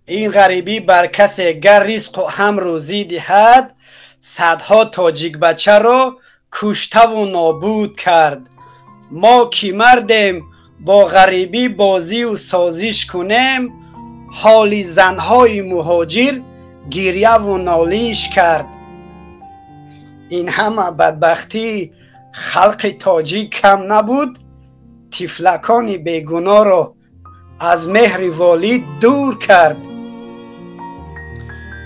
این غریبی بر کسی گر رزق و هم روزی دهد، صدها تاجیک بچه را کشته و نابود کرد. ما کی مردیم با غریبی بازی و سازش کنیم، حال زنهای مهاجر گریه و نالیش کرد. این همه بدبختی خلق تاجیک کم نبود، طفلکان بیگناه را از مهر والد دور کرد.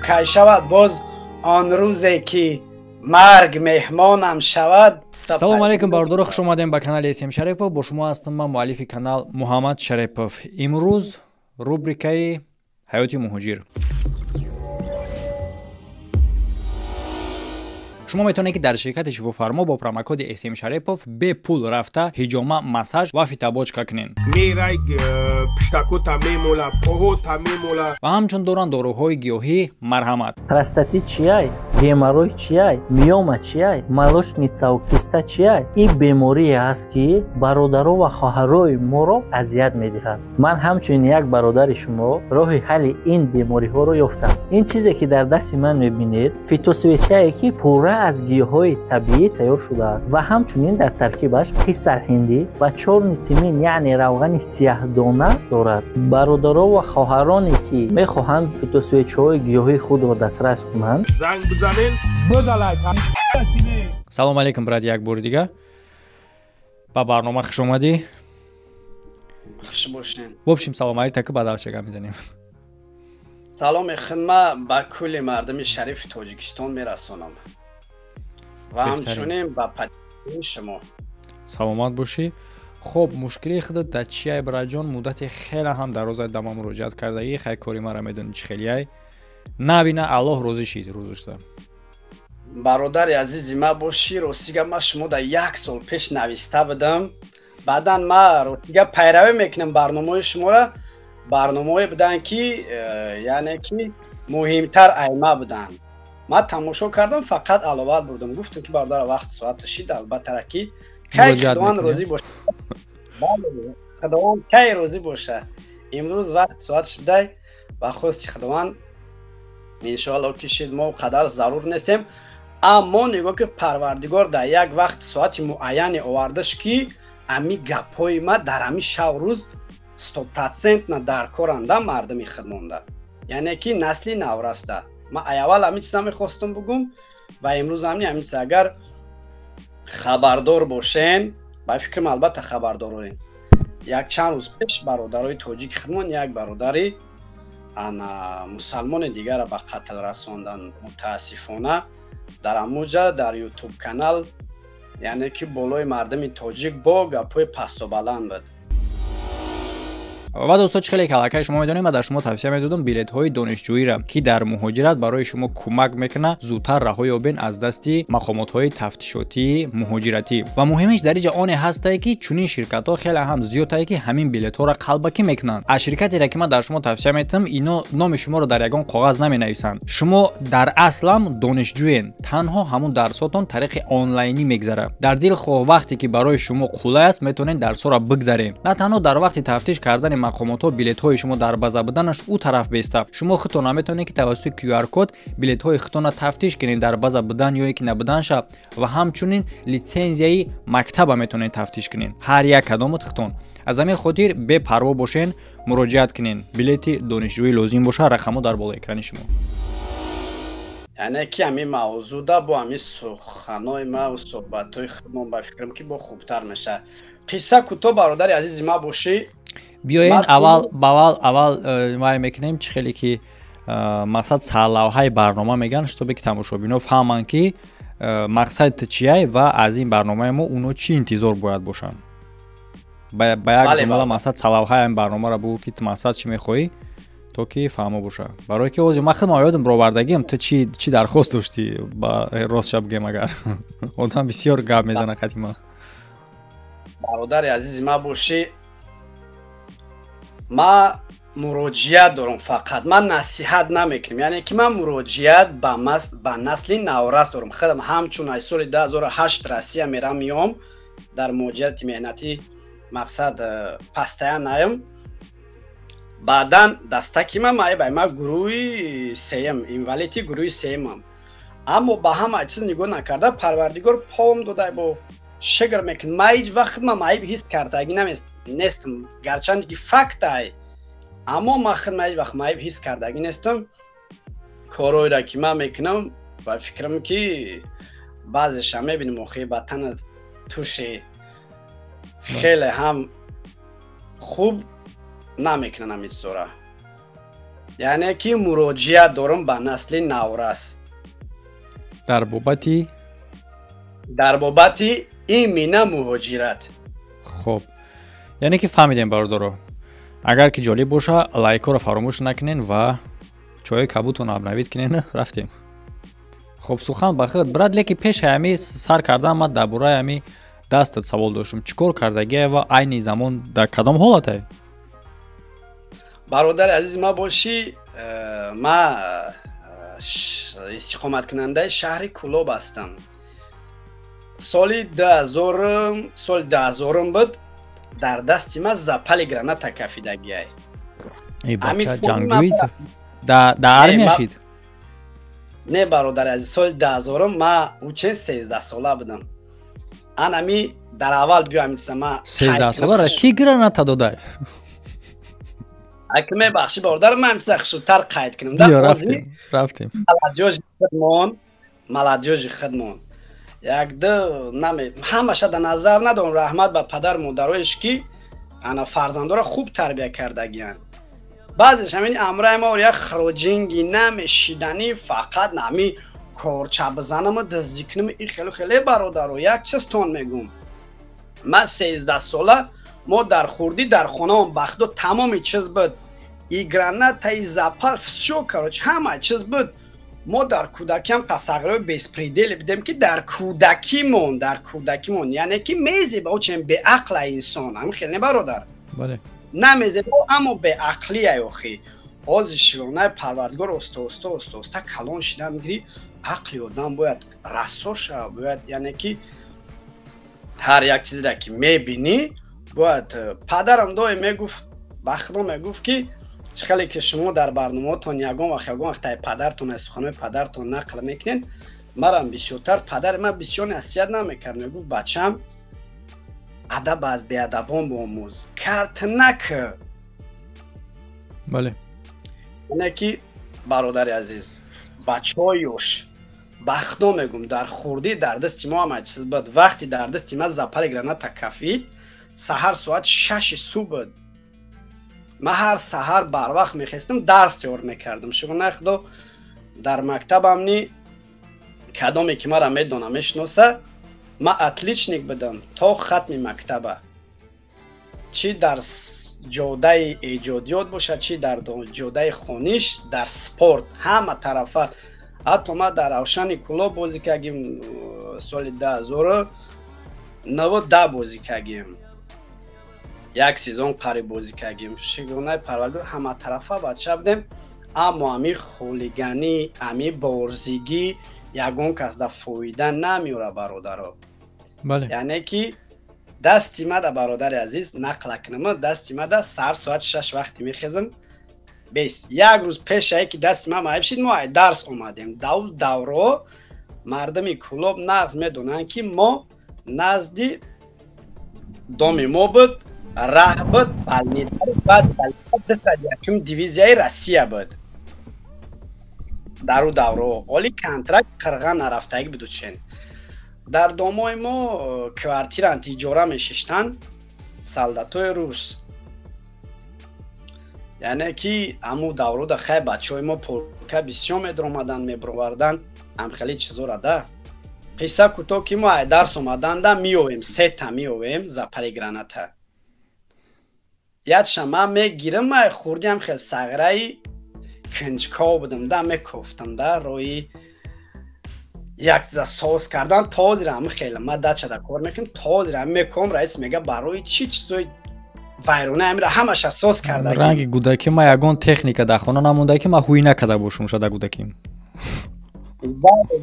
کی شود باز آن روزی که مرگ مهمانم شود. салом алейкум бардора, хуш омадем ба канали SM Шарипов. Бо шумо ҳастам ман муаллифи канал Муҳаммад Шарипов. Имрӯз рубрикаи ҳаёти муҳоҷир. шумо метавонед ки дар ширкати шифофармо бо промокоди SM Шарипов бе пул рафта ҳиҷома, массаж ва фитобочка кунед. ва ҳамчун доранд доруҳои гиёҳӣ марҳамат. простатит чиай, геморрой чиай, миома чиай, молочница ва киста чиай. ин беморие аст ки бародаро ва хоҳарои моро азият медиҳад. ман ҳамчунин як бародари шумо роҳи ҳалли ин бемориҳоро ёфтам. ин чизе ки дар дасти ман мебинед фитосвечае ки пурра аз гиёҳҳои табиӣ тайёр шудааст ва ҳамчунин дар таркибаш қисалҳиндӣ ва чорни тимин яъне равғани сияҳдона дорад. бародаро ва хоҳароне ки мехоҳанд фитосвечаҳои гиёҳии худро дастрас кунанд, занг бизанед бозалайк. салом алейкум брат, як бори дига ба барнома хуш омадӣ. خوش باشین. وبشیم سلام علیک تک بعد شگم میزنیم. سلام خدمت با کل مردم شریف تاجیکستان میرسونم و همچنین با پدیده شما. سلامت باشی. خب مشکلی خودت در چیه برای جان؟ مدت خیلی هم دراز دما مراجعت کرده ای، خیلی کاری مرا میدونی چه خیلیه نبینه. الله روزی شید روزشتم. برادر عزیزی ما باشی، راستی ما شما در یک سال پیش نویسته بودم، بعدا ما راستی پیروی میکنم برنامه شما را. برنامه بودن که یعنی که مهمتر ایمه بودن. ما تماشا کردم، فقط علاوه بردم، گفتم که برادر وقت ساعت شید، البته که خداوند روزی باشه. خداوند کی روزی باشه. امروز وقت ساعت شده و خواست خداوند ان شاء الله که شید ما قدر ضرور نیستیم، اما نگاه که پروردگار در یک وقت ساعت معین آوردش که امی گپای ما در امی شب روز 100% نه در کارنده مردمی خدمانده، یعنی که نسلی نورسته. ما اول همین چیزا میخواستم بگم و امروز همین چیز اگر خبردار باشین، با فکرم البته خبردارین. یک چند روز پیش برادرای تاجیک خدمان یک برادری مسلمان دیگر را به قتل رساندن. متاسفانه در اموجه در یوتیوب کانال، یعنی که بالای مردم تاجیک با گپای پست و بلند بود. و دوستان خیلی کلکه شما میدونید من در شما توصیه میدادم بلیط های دانشجویی را که در مهاجرت برای شما کمک میکنه زودتر رها یابین از دستی مقامات های تفتیشاتی مهاجرتی. و مهمش در اینجا آن هسته که چنین شرکت ها خیلی هم زیاده که همین بلیط ها را قلبکی میکنن. از شرکتی را که من در شما توصیه میدم اینا نام شما را در یگان کاغذ نمی نویسند. شما در اصل دانشجوین، تنها همون درساتون طریق آنلاینی میگذره. در دل خو وقتی که برای شما خوله است میتونین درس را بگذارین. نه تنها در وقت تفتیش کردن مقامات ها بلیط های شما در بازه بدنش او طرف بیسته. شما خودتون نمیتونید که توسط QR کد بلیط های خودتون را تفتیش کنین در بازه بدن یا اینکه نبودن شه و همچنین لیسانسیه مکتب میتونید تفتیش کنین. هر یک کدامت خودتون. از همین خاطر بے پروا باشین، مراجعت کنین. بلیط دانشجویی لازم باشه، رقمو در بالای اکران شما. یعنی که همین موضوع دا با همین سخنای ما و صحبتای خودمون با فکرم که با خوبتر میشه. قصه کوتاه برادر عزیز ما باشی. بیاین اول ما میکنیم چه خیلی که مقصد سالهای برنامه میگن شتابه که تماشابینا فهمن که مقصد چیه و از این برنامه ما اونو چی انتظار باید باشن. با یک جمله مقصد سالهای این برنامه را بگو که مقصد چی میخوایی تا که فهمه باشه. برای که اوزی مقصد ما یادم برآوردگیم تو چی درخواست داشتی با راست شب گیم اگر آدم بسیار گپ میزنه قدیما. برادر عزیز ما باشی، ما مراجعت دارم، فقط من نصیحت نمیکنم. یعنی که من مراجعت با نسل نورست دارم. خودم همچون از سال 2008 روسیه میرم میام در مهاجرت مهنتی، مقصد پستایان نایم. баъдан дастаки ма майбай ма гурӯҳи сеюм инвалидти гурӯҳи сеюмам. аммо ба ҳама чиз нигоҳ накарда парвардигор поам додай бо шигр мекунад. ма ҳеҷ вақт ма майб ҳис кардаги нестам, гарчанде ки фактай, аммо ма худ ма ҳеҷ вақт майб ҳис кардаги нестам. корҳоеро ки ман мекунам ба фикрам ки баъзеша мебинем мухибатана туши хеле ҳам хуб намекунам ҳичзора. яъне ки муроҷиат дорам ба насли наврас дар бобати ин мина муҳоҷират. хуб, яъне ки фаҳмидем бародаро, агар ки ҷолиб боша лайкоро фаромӯш накунен ва чои кабутонро абнавид кунен. рафтем. хуб, сухан ба худ брат, леки пеши ҳами сар кардам ма дар бораи ҳами дастат савол доштам. чӣ кор кардагие ва айни замон дар кадом ҳолате? бародари азиз, ма бошӣ, ма истиқоматкунандаи шаҳри Кӯлоб ҳастам. соли 2000 буд дар дасти ма запали граната кафидагиай. бача ҷангҷӯид дар армия шид? не бародари азиз, соли 2000 ма учен 13 сола будам. анами дар аввал биёамиса ма 13 солара ки граната додай? аки мебахшӣ бародар, ман миса хушудтар қайд кунам. рафтем. маладёжи худмон якду ҳамаша дар назар надорам. раҳмат ба падару модароеш ки ана фарзандора хуб тарбия кардагиян. баъзеш ҳамин амраи мо як хроҷинги намешидани, фақат нами корча бизанаму дизди кунам. ин хеле хеле бародаро, як чиз тон мегум. ма 13 сола мо дар хурдӣ дар хонамон бахту тамоми чиз буд. И граната, и запал, всё, короче, ҳама чиз буд. мо дар кӯдакиам тасаввурои беспредели будем ки дар кӯдакимон, яъне ки мезеба учен беақла инсон. ҳам хеле не бародар? бале. намезеба, аммо беақлияй охи. ҳозир широнаи парвардигор оста калон шида мегирӣ. ақли одам бояд расо шавад, бояд, яъне ки ҳар як чизеро ки мебинӣ бояд. падарам доим мегуфт, ба худо мегуфт ки чӣ хеле ки шумо дар барномаҳотон ягон вақт падартон суханои падартон нақл мекунед, марам бисёртар падари ман бисёр насиҳат намекард. мегуфт бачам, адаб аз беадабон бомӯз, карт накӯ. бале. яъне ки бародари азиз, бачаҳои ёш, ба худо мегум, дар хурдӣ дар дасти мо ҳама чиз буд. вақти дар дасти ма запали граната кафид, саҳар соат 6 субҳ буд. ма ҳар саҳар барвақт мехестам, дарс тайёр мекардам. шукрона худо дар мактабамни кадоме ки мара медона мешиноса, ма атличник будам то хатми мактаба. чӣ дар ҷодаи эҷодиёт боша, чӣ дар ҷодаи хониш, дар спорт, ҳама тарафа. ҳатто ма дар равшани Кӯлоб бозӣ кардем, соли 2009 бозӣ кардем. як сезон қариб бозӣ кардем. шукронаи парвардигор ҳама тарафа бача будем. аммо ами хулиганӣ, ами борзигӣ ягон кас да фоида намеёра бародаро. бале. яъне ки дасти мада бародари азиз, нақла кунам, дасти мада сар соат 6 вақти мехезам. бес як рӯз пешае ки дасти ма майб шид, мо дарс омадем. давро мардами Кӯлоб нағз медонанд ки мо назди доми мо буд, раҳ буд, балница бад 201 дивизияи Россия буд. дару давро оли контракт қирға нарафтаги буд учен. дар домои мо квартирант иҷора мешиштанд солдатои рус. яъне ки аму даврода хай бачаҳои мо полка бисёр медромаданд, меброварданд, амхели чизора да. қисса кӯтоҳ ки мо ай дарс омаданда миёвем, сета миёвем запали граната. ядша ман мегирам, ай хурдиам хел сағраи кинҷков будам да, мекофтам да рои як за соус кардан. тозира ҳам хеле ма дачада кор мекунам, тозира ҳам меком. раис мега барои чӣ чизои вайрона амира ҳамаша соус карда. ранги гудаки ма ягон техника дар хона намонда ки ма ҳуй накарда бошам шада гудаким.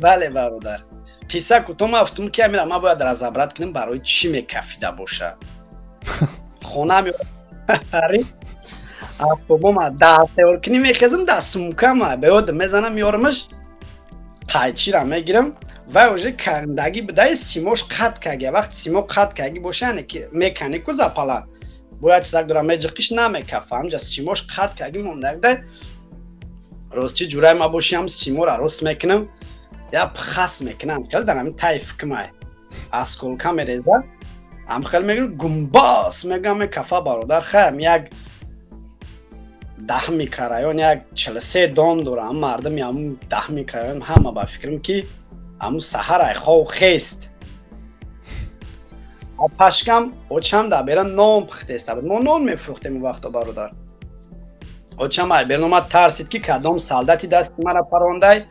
бале бародар, қисса кӯтоҳ ма гуфтам ки амира ма бояд разабрат кунам барои чӣ мекафида боша. хона اسبابم دست ورکنی میخزم دست سمکم به ود میزنم میارمش قایچی را میگیرم و اوجه کندگی بدای سیموش قط کگه وقت سیمو قط کگی باشه که مکانیکو زپالا باید چیزک دارم میجقیش نمیکفم جا سیموش قط کگی مونده روزچی جورای ما باشیم سیمو را روز میکنم یا بخص میکنم خیلی دارم تایف کمای از کلکا میریزه هم خیلی میگم گمباس میگم کفا برادر خیم یک 10 میکرایون یک 43 دام دارم مردم همون 10 میکرایون همه با فکرم که همون سحر ای خواه خیست پشکم اوچم دا بیرن نام پخته است ما نام میفروختیم وقتا برادر اوچم ای بیرن اومد ترسید که کدام سالدتی دست مرا پرانده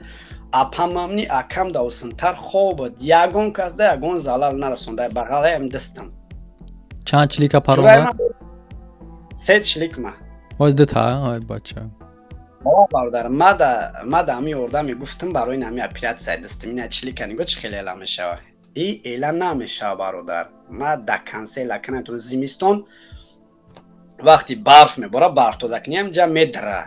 اپاممنی اکم داوسنتر خوب بود یگون کس ده یگون زلال نرسونده بغله ام دستم چند چلیکا پرانده؟ 3 چلیک ما از ده تا های بچه برادر ما دا همی ارده میگفتم برای نمی اپیرات سای دستم اینه چلیکا نگو چه خیلی اعلام میشه ای اعلام نمیشه برادر ما دا کنسل کنم تو زمستون وقتی برف میباره برف توزکنی همجا میدره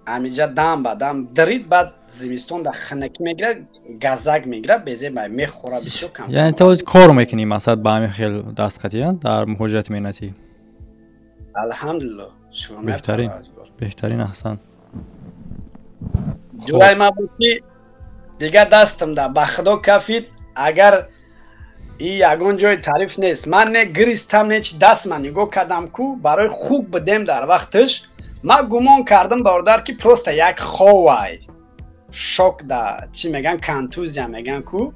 همینجا دم با دم درید بعد زمستون در خنکی میگیره گزک میگیره بزه میخوره بسیار کم یعنی تو کار میکنی مثلا با همین خیلی دست خطی در مهاجرت مهنتی الحمدلله بهترین احسن جوای ما بودی دیگه دستم ده با خدا کفید اگر این یگان جای تعریف نیست من نه گریستم نه چی دست من نگاه کردم کو برای خوب بدیم در وقتش ما گمان کردم برادر که پروست یک خواه شوک دا چی میگن کانتوز یا میگن کو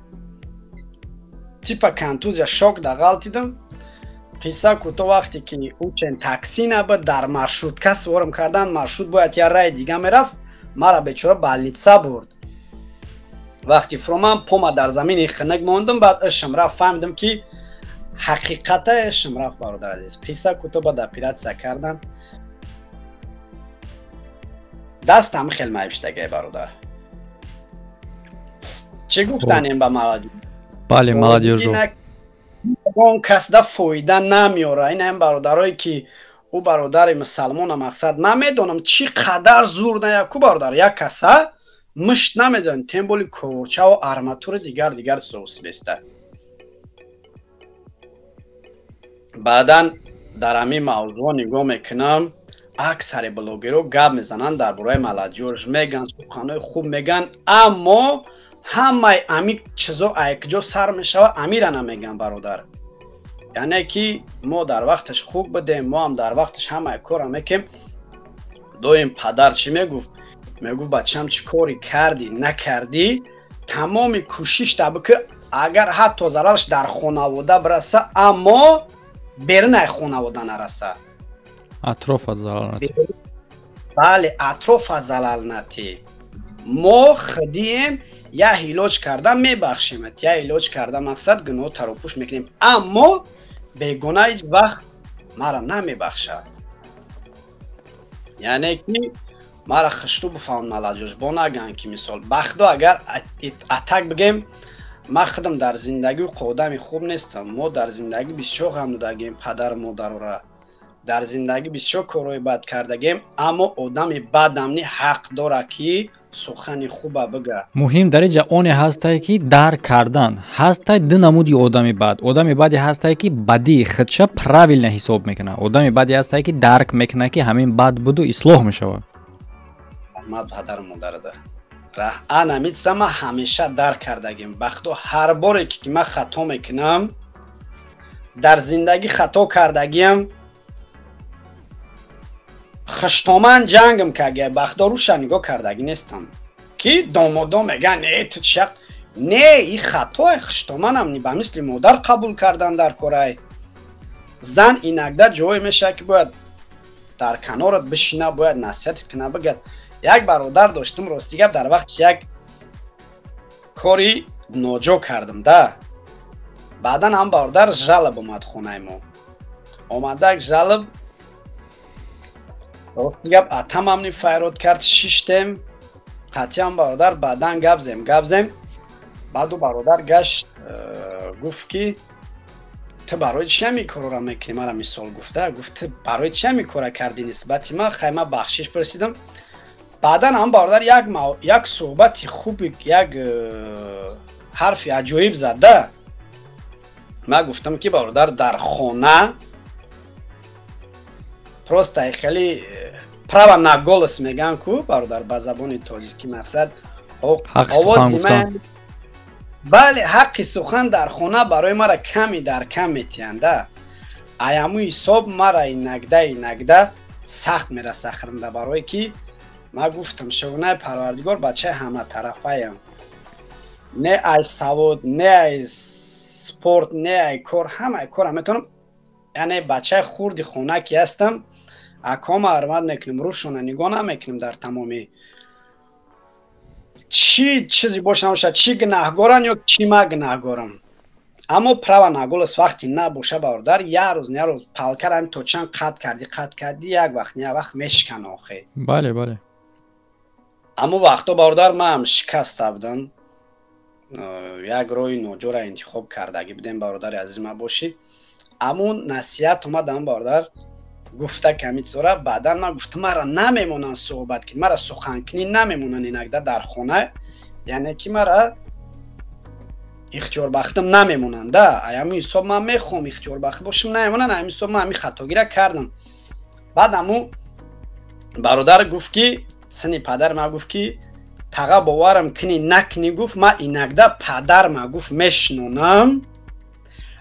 تیپا کانتوز یا شوک دا غلطیدم قصه کو تو وقتی که او چند تاکسی نبود در مرشروط کس ورم کردن مرشروط باید یا رای دیگه میرفت مرا بیچاره بالنیتسا برد وقتی فرومن پوما در زمین خنک موندم بعد اشم رفت فهمیدم که حقیقت اشم رفت برادر عزیز قصه کو تو با در پیراتسا کردن دست هم خیلی مایبشتگه برادر چه گفتن این با ملادی؟ بله ملادی رو اون کس ده فایده نمیاره این هم برادرهایی که او برادر مسلمان مقصد من میدونم چی قدر زور نه یکو برادر یک کسه مشت نمیزن تیمبولی کورچه و ارماتور دیگر سوس بیسته بعدا در همین موضوع نگاه میکنم اکثر بلوگرها گپ میزنن درباره ملادیورش میگن سخنای خوب میگن اما همه امی چیزا ایکجا سر میشه امیره نمیگن برادر یعنی که ما در وقتش خوب بدیم ما هم در وقتش همه کار میکنیم دویم پدر چی میگفت بچم چی کاری کردی نکردی تمام کوشش تا که اگر حتی ضررش در خانواده برسه اما بیرون خانواده نرسه اطراف از زلالنتی بله اطراف از زلالنتی ما خودیم یا علاج کردن میبخشیمت یا علاج کردن مقصد گناه تراپوش میکنیم اما بیگناه هیچ وقت مرا نمیبخشه یعنی که مرا خشتو بفهم ملاجوش با نگن که مثال بخدو اگر اتک بگیم ما خودم در زندگی و قدم خوب نیستم ما در زندگی بسیار غم دادگیم پدر مادر را در زندگی بسیار کارهای بد کردگیم اما آدم بدمنی حق داره که سخن خوب بگه مهم در اینجا اون هسته که درک کردن هسته دو نمودی آدم بدی هسته که بدی خودش پراویل نه حساب میکنه آدم بدی هسته که درک میکنه که همین بد بود و اصلاح میشود احمد پدر مادر ده انا میتسم همیشه درک کردگیم وقتی هر باری که من خطا میکنم در زندگی خطا کردگیم خشتامن جنگم که اگه بخدا روش نگاه کردگی نیستم که دامادا میگن ای تو شق نه این خطا خشتامن هم نی به مثل مادر قبول کردن در کارای زن اینکده جای میشه که باید در کنارت بشینه باید نصیحت کنه بگه یک برادر داشتم راستی گپ در وقت یک کاری ناجا کردم ده بعدا هم برادر جلب اومد خونه ما اومده جلب راستی گپ اتم همونی فیراد کرد شیشتیم قطعی هم برادر بعدا گپ زیم بعدو برادر گشت گفت که تو برای چی همی کارو را میکنی؟ مرا مثال گفته برای چی همی کارا کردی نسبتی من خیمه بخشش پرسیدم. بعدا هم برادر یک صحبت خوب، یک حرف عجایب زده. من گفتم که برادر در خانه просто خیلی право на голос میگن کو برادر به زبان تاجیکی مقصد آواز من. بله حق سخن در خانه برای مرا کمی در کم میتینده. ایامو حساب مرا اینگده سخت میرسه خرمده برای که ما گفتم شونه پروردگار بچه همه طرفه ایم. نه ای سواد، نه ای سپورت، نه ای کار، همه کار میتونم. یعنی بچه خورد خونه که هستم اکام ارمد میکنم، روشونه نگاه نمیکنم در تمامی چی چیزی باشه نباشه، چی گناهگارن یا چی ما گناهگارم. اما право на голос وقتی نباشه برادر یک روز نه روز پالکر هم تو چند قطع کردی یک وقت نه وقت میشکن آخه. بله بله. اما وقتا برادر من هم شکست بودم، یک روی ناجور انتخاب کرده اگه بدیم برادر عزیز ما باشی. اما نصیحت اومدم برادر گفته کمی سوره. بعدا من گفتم مرا نمیمونن صحبت کنی، مرا سخن کنی نمیمونن اینکده در خونه، یعنی که مرا اختیار بختم نمیمونن ده. ایامی حساب من میخوام اختیار بخت باشم نمیمونن. ایامی حساب من همی خطاگی را کردم. بعد امو برادر گفت که سنی پدر ما گفت که تقا باورم کنی نکنی، گفت من اینکده پدر ما گفت میشنونم،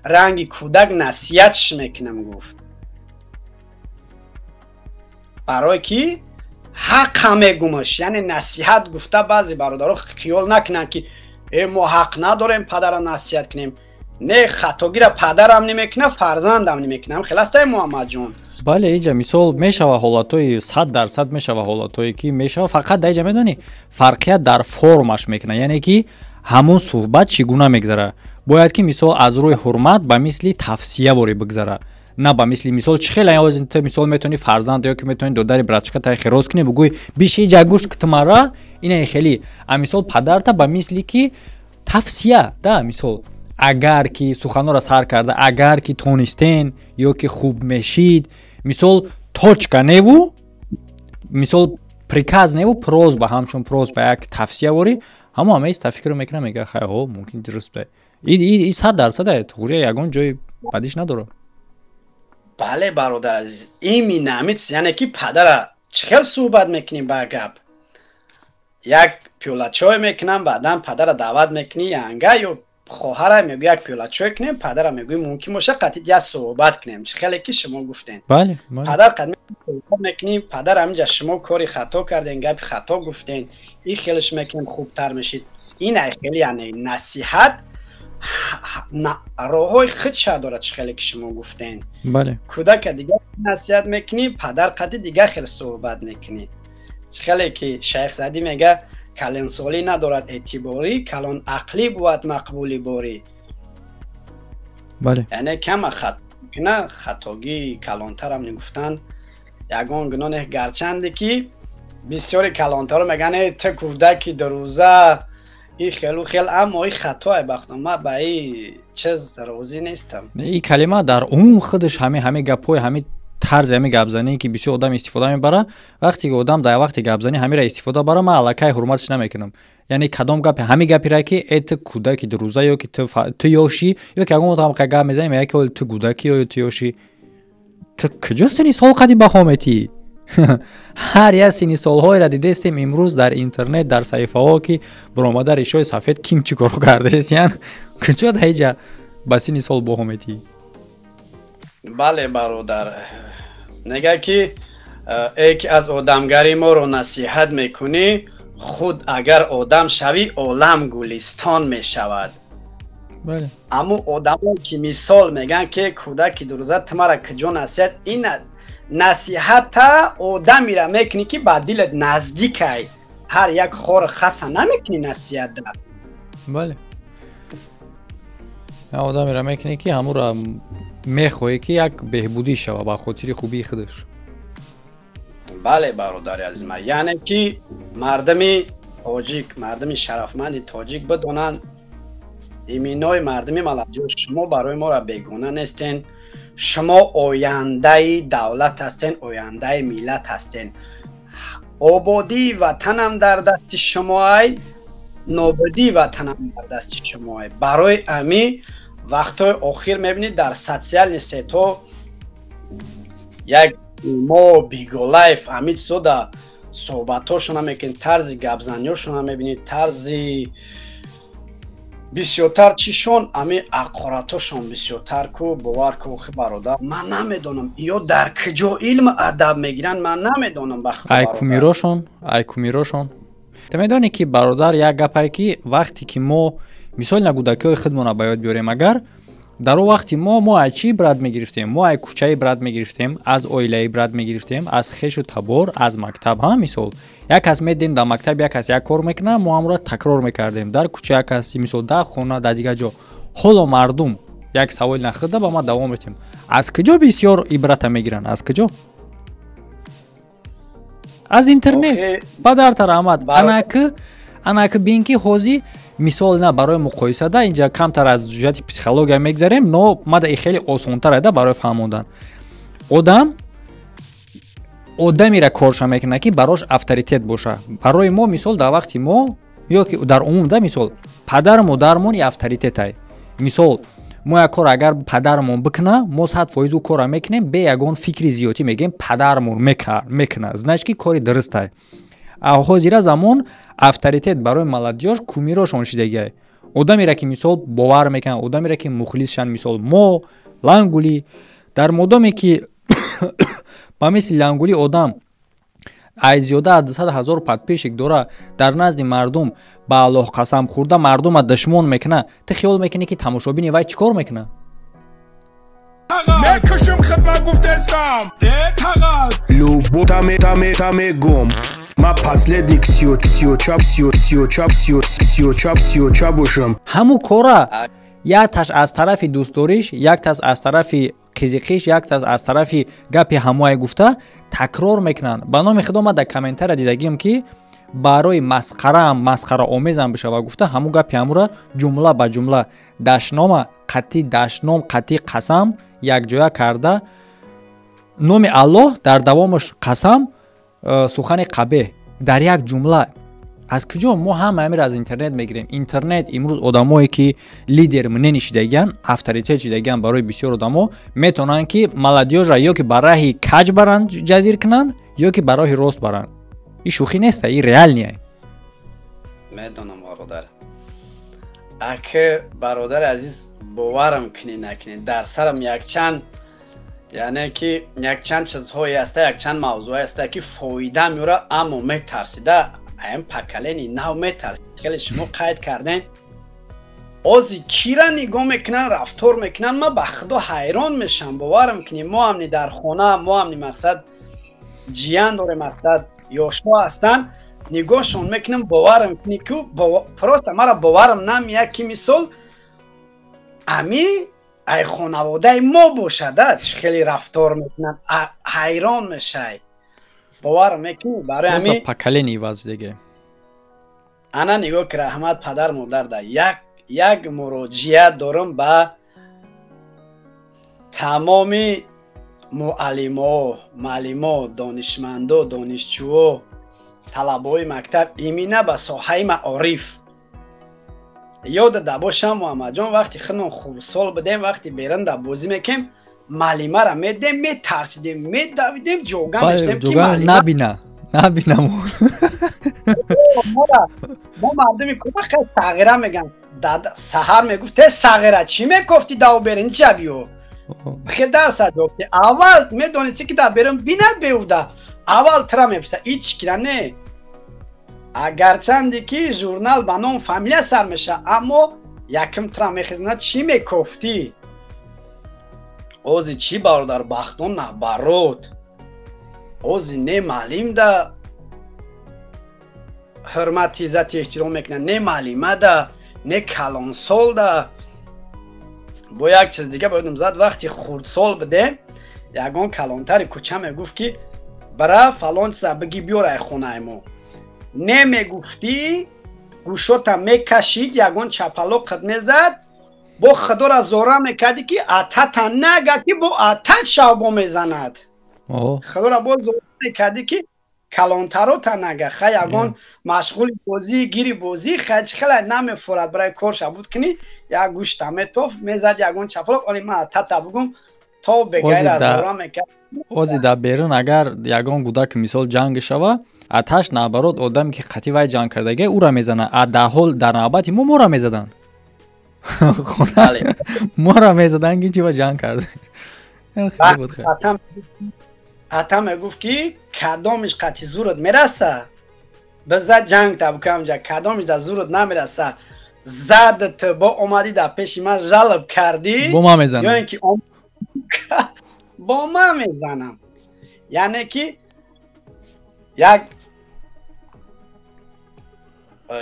رنگی کودک نصیحتش میکنم. گفت برای که حق همه گمش، یعنی نصیحت گفته بعضی برادرها خیال نکنن که ما حق نداریم پدر را نصیحت کنیم. نه خطاگی را پدرم نمیکنه فرزندم نمیکنم. خلاصه محمد جون. بله اینجا مثال میشوه حالتای 100% میشوه حالتایی که میشوه، فقط اینجا میدونی فرقیت در فرمش میکنه، یعنی که همون صحبت چگونه میگذره. باید که مثال از روی حرمت به مثل تفسیه وری بگذره، نه به مثل مثال چه خیلی از انت مثال میتونی فرزند یا که میتونی دوداری برچکه تا خراس کنی بگوی بیش اینجا گوش کتمارا اینه خیلی مثال پدر تا به مثلی که تفسیه ده. مثال اگر که سخنان را سر کرده، اگر که تونستین یا که خوب میشید، مثال точка неву, مثال приказ неву, просьба همچون просьба یک تفسیه وری همه ایست فکر میکنه میگه خیلی ها ممکن درست به این 100% توریه یگان جای بدیش نداره. بله برادر عزیز این نمیت، یعنی که پدر چخیل صحبت میکنیم با گپ یک پیوله چای میکنم، بعدا پدر دعوت میکنی ینگه یا خواهر میگه یک پیوله چای کنیم، پدر میگه ممکن باشه قطعی یا صحبت کنیم. خیلی که شما گفتین بله پدر قدم میکنیم، پدر همینجا شما کاری خطا کردین، گپ خطا گفتین، این خیلیش میکنیم خوبتر میشید. این خیلی یعنی نصیحت راههای خودش داره. خیلی که شما گفتین بله کودک دیگه نصیحت میکنی، پدر قطعی دیگه خیلی صحبت میکنی. خیلی که شیخ سعدی میگه کلان سالی ندارد اعتباری، کلان عقلی بود مقبولی باری. بله یعنی کم خطاگی کلانتر هم نگفتن یگان گناه گرچنده که بسیاری کلانتر میگن تو کودکی دروزه این خیلی اما این خطای بختم. من به این چیز راضی نیستم. این کلمه در عموم خودش همه گپای همه طرز همه گپزنی که بسیار آدم استفاده میبره، وقتی که آدم در وقت گپزنی همه را استفاده بره من الکای حرمتش نمیکنم. یعنی کدام گپ همه گپی را که ات کودکی دروزه یا که تو یاشی یا که اگه آدم گپ میزنیم یا که تو کودکی یا تو یاشی تو کجا سنی سال قدی بخوامتی. هر یک سنی سالهای را دیدستیم امروز در اینترنت در صحیفه ها که برآمده ریشای سفید کیم چی کارو کرده است، یعنی کجا دیجا بسینی سال بخوامتی. بله برادر نگه که یکی از آدمگری ما رو نصیحت میکنی، خود اگر آدم شوی عالم گلستان میشود. بله اما آدم که مثال میگن که کودک دروزه تمارا کجا نصیحت، این نصیحت آدمی را میکنی که با دلت نزدیک ای، هر یک خور خاصه نمیکنی نصیحت ده. بله آدمی را میکنی که همون را میخوایی که یک بهبودی شوه با خاطر خوبی خودش. بله برادر عزیز من، یعنی که مردم تاجیک، مردم شرفمند تاجیک بدونن иминои мардуми маладиёш, шумо барои моро бегона нестен. шумо ояндаи давлат ҳастен, ояндаи миллат ҳастен. ободии ватанам дар дасти шумоай, нобудии ватанам дар дасти шумоай. барои ами вақтҳои охир мебинед дар социални сетҳо як мо биголаев амид сода суҳбатҳошона мекунед, тарзи гапзаниҳошона мебинед, тарзи бисёртар чишон ами ақоратошон бисёртар ку бовар ку охи бародар ман намедонам ё дар куҷо илм адаб мегиранд ман намедонам айкумирошон та медонӣ ки бародар як гапае ки вақте ки мо мисол нагудакиҳои худмона ба ёд биёрем агар дар он вақти мо аз чӣ ибрат мегирифтем, мо аз кӯча ибрат мегирифтем, аз оила ибрат мегирифтем, аз хешу табор, аз мактаб. ҳа мисол як кас медидем дар мактаб як кас як кор мекунад, мо ҳамро такрор мекардем. дар кӯча як кас мисол дар хона дар дигар ҷо. ҳоло мардум як саволи нахӯрда ба ма давом метем. аз куҷо бисёр ибрата мегиранд? аз куҷо? аз интернет. падартар аҳмад анаки бин ки ҳозир мисол на барои муқоисада инҷа камтар аз ҷиҳати психология мегзарем, но мада и хеле осонтар да барои фаҳмондан. одамеро корша мекунад ки барош авторитет боша. барои мо мисол дар вақти мо ё ки дар умум да мисол падар модармон и авторитетай. мисол мо як кор агар падармон бикуна, мо 100% кора мекунем бе ягон фикри зиёдӣ мегем падармон мекуна. значит ки кори дурустай. ҳозира замон авторитет барои маладиёш кумирошон шидагиай. одамеро ки мисол бовар мекунад, одамеро ки мухлисшанд, мисол мо лангули дар модоме ки ба мисли лангули одам ай зиёда аз 200,000 подписчик дора дар назди мардум ба Аллоҳ қасам хӯрда мардума душмон мекуна, ты хиёл мекунӣ ки тамошобини вай чӣ кор мекуна? мекушум хидмат гуфтестам любовтамегум ма последник сиёча бошам. ҳамун кора якташ аз тарафи дӯстдориш, якташ аз тарафи қизиқиш, якташ аз тарафи гапи ҳамоае гуфта такрор мекунанд. ба номи худо ма дар комментария дидагим ки барои масхараомезам бишава гуфта ҳамун гапи ҳамура ҷумла ба ҷумла дашнома қатъи дашном қатъи қасам якҷоя карда номи Аллоҳ дар давомаш қасам сухани қабеҳ дар як ҷумла. аз куҷо мо ҳама амир аз интернет мегирем. интернет имрӯз одамое ки лидер мнени шидагиян, авторитет шидагиян барои бисёр одамо метавонанд ки маладиёшро ё ки ба раҳи каҷ баранд ҷазир кунанд ё ки ба роҳи рост баранд. ин шӯхӣ неста, ин реалния. медонам бародар. ака бародари азиз боварам кунӣ накунӣ дар сарам якчанд яъне ки якчанд чизҳое аста, якчанд мавзӯъе аста ки фоида меёра, аммо метарсида ам поколени нав метарсид. хеле шумо қайд кардем ози кира нигоҳ мекунанд, рафтор мекунанд. ман ба худо ҳайрон мешам. боварам кунӣ мо ҳамни дар хона, мо ҳамни мақсад ҷиян дорем, мақсад ёшо ҳастанд, нигоҳшон мекунам. боварам кунӣ ки просто мара боварам намеяд ки мисол ами ай хонаводаи мо бошада чӣ хеле рафтор мекунанд. ҳайрон мешай. боварам мекунӣ барои ами поколени иваз диге. ана нигоҳ ки раҳмат падар модарда як муроҷиат дорам ба тамоми муаллимо, донишмандо, донишҷӯо, талабаҳои мактаб, имина ба соҳаи маориф. ёдада бошам муҳаммадҷон вақти худмон хурдсол будем, вақти беранда бозӣ мекем, маълимаро медем, метарсидем, медавидем, ҷога мештем ки набина мо мардуми кӯҳ хеле тағира меган. саҳар мегуфт те сағира чӣ мекофти даво берин ҷабиё хе дарса ҷофти аввал медониси ки да берин бинад беуда аввал тра меписа ич кира не агарчанде ки журнал ба ном фамилия сар меша, аммо якм тра мехизмад чӣ мекофти ози чӣ бародар бахтон набарот ози не маълим да ҳурмати иззати эҳтиром мекунад, не маълима да, не калонсол да. бо як чиз дига боядам зад. вақти хурдсол будем, ягон калонтари кӯча мегуфт ки бара фалон чиза биги биёрай хонаи мо. Не мегуфтӣ گوشوتا میکشید یگون چپلو قد میزد با خدا را زوره میکردی که آتت نگه که با آتت شابو میزند خدا را با زوره میکردی که کلانترو تا نگه خیلی یگون مشغول بازی گیری بازی خیلی نمیفورد برای کارش بود کنی یک گوشت میتوف میزد یگون چپلو آنی من آتت بگم تا بگیر از زوره میکرد اوزی در بیرون اگر یگون گودک مثال جنگ شوه آتش نبرد آدم که خطی وای جنگ کردگه او را میزنه در حال در نوبتی ما را میزدن ما را میزدن که چی با جنگ کرده حتی میگفت که کدامش قطعی زورت میرسه بزد جنگ تا بکنم جا کدامش در زورت نمیرسه زدت با اومدی در پیش من جلب کردی با ما میزنم یا اینکه با ما میزنم یعنی که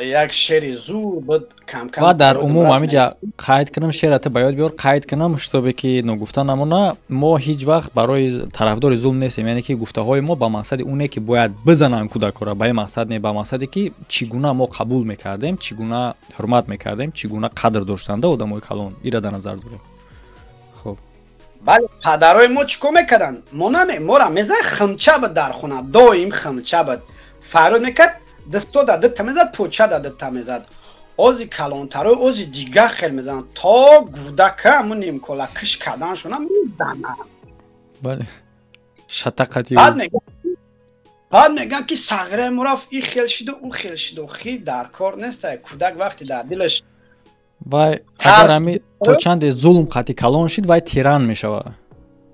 یک شعر زور بود کم کم و در عموم همینجا قاید کنم شعرت باید بیار قاید کنم شتابه که نگفتن نمونه ما هیچ وقت برای طرفدار ظلم نیستیم یعنی که گفته های ما با مقصد اونه که باید بزنن کودک را به مقصد نه با مقصدی که چگونه ما قبول میکردیم چگونه حرمت میکردیم چگونه قدر داشتنده آدمای کلان ایرا در نظر داریم خب بله پدرای ما چیکار میکردن ما را میزه خمچه بود در خونه دایم خمچه بود فراد میکرد دستو داده تمیزد پوچه داده تمیزد اوزی کلانترو اوزی دیگه خیلی میزنن تا گودکه همون نیم کلا کش کردن شونه میزنن بله شتقتی بعد میگن که سغره مراف ای خیل شده او خیل شده و خیلی در کار نیسته کودک وقتی در دلش وای اگر همی تو چند ظلم قطعی کلان شد وای تیران میشوه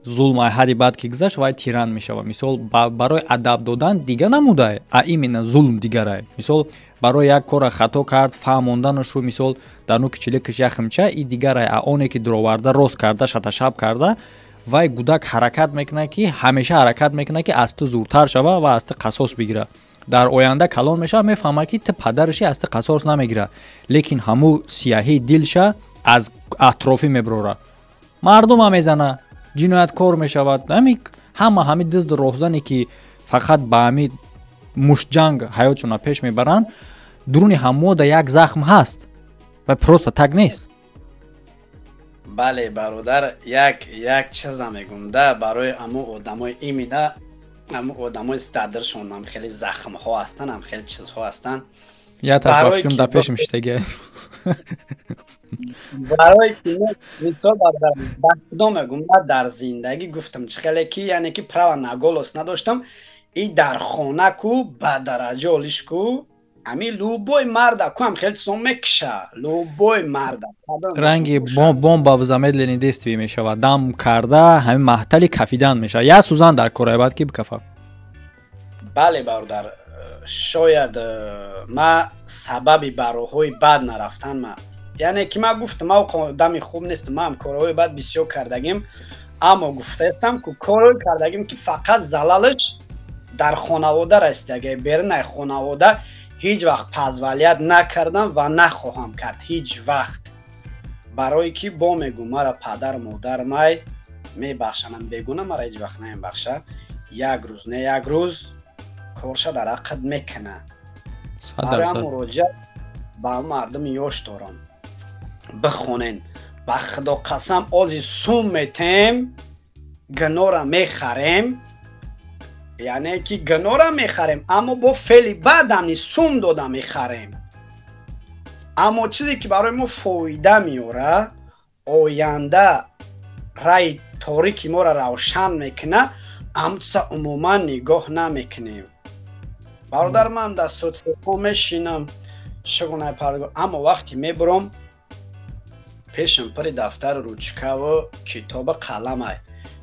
ظلم ای حدی بعد که گذشت وای تیران میشوه مثال برای ادب دادن دیگه نموده ایمن ظلم دیگره مثال برای یک کار خطا کرد فهموندنش رو مثال در نوک چلیکش یخمچه ای دیگره اونه که دروارده راست کرده شب کرده وای گودک حرکت میکنه که همیشه حرکت میکنه که از تو زورتر شوه و از تو قصاص بگیره در آینده کلان میشه میفهمه که تو پدرشی از تو قصاص نمیگیره لیکن همو سیاهی دلشه از اطرافی میبروره مردم هم میزنه جنایتکار میشود همه دزد راهزنی که فقط با همین مش جنگ حیاتشون پیش میبرن درون همو در یک زخم هست و پروست تگ نیست بله برادر یک چیز میگم ده برای امو آدمای ایمینه امو آدمای استادرشون هم خیلی زخم ها هستن هم خیلی چیز ها هستن یا تفاهم در پیش میشتگه برای که میتو در میگم در زندگی گفتم خیلی که یعنی که پروا نگولوس نداشتم ای در خانه کو با درجه اولیش کو امی لوبوی مرد کو هم خیلی سوم میکشه لوبوی مرد رنگی بمب با زمید لنیدستوی میشه و دم کرده همین محتلی کفیدن میشه یا سوزن در کره بعد کی بکفه بله برادر شاید ما سببی براهای بد نرفتن ما یعنی که ما گفتم ما دمی خوب نیست ما هم کارهای بد بسیار کردگیم اما گفته استم که کارهای کردگیم که فقط زلالش در خانواده رسیدگی بیرون خانواده هیچ وقت پزولیت نکردم و نخواهم کرد هیچ وقت برای که با میگم مرا پدر مادر میبخشنم بگونه مرا هیچ وقت نمیبخشه یک روز نه یک روز کارشه در عقد میکنه برای مراجعه با مردم یاش دارم بخونین با خدا قسم آزی سوم میتیم گناه را میخریم یعنی که گناه را میخریم اما با فعلی بعد هم سوم داده میخریم اما چیزی که برای ما فایده میاره آینده رای تاریکی ما را روشن میکنه اما عموما نگاه نمیکنیم برادر من در سوتسیپا میشینم شگونه پردگاه اما وقتی میبرم پیشم پری دفتر روچکه و کتاب قلم های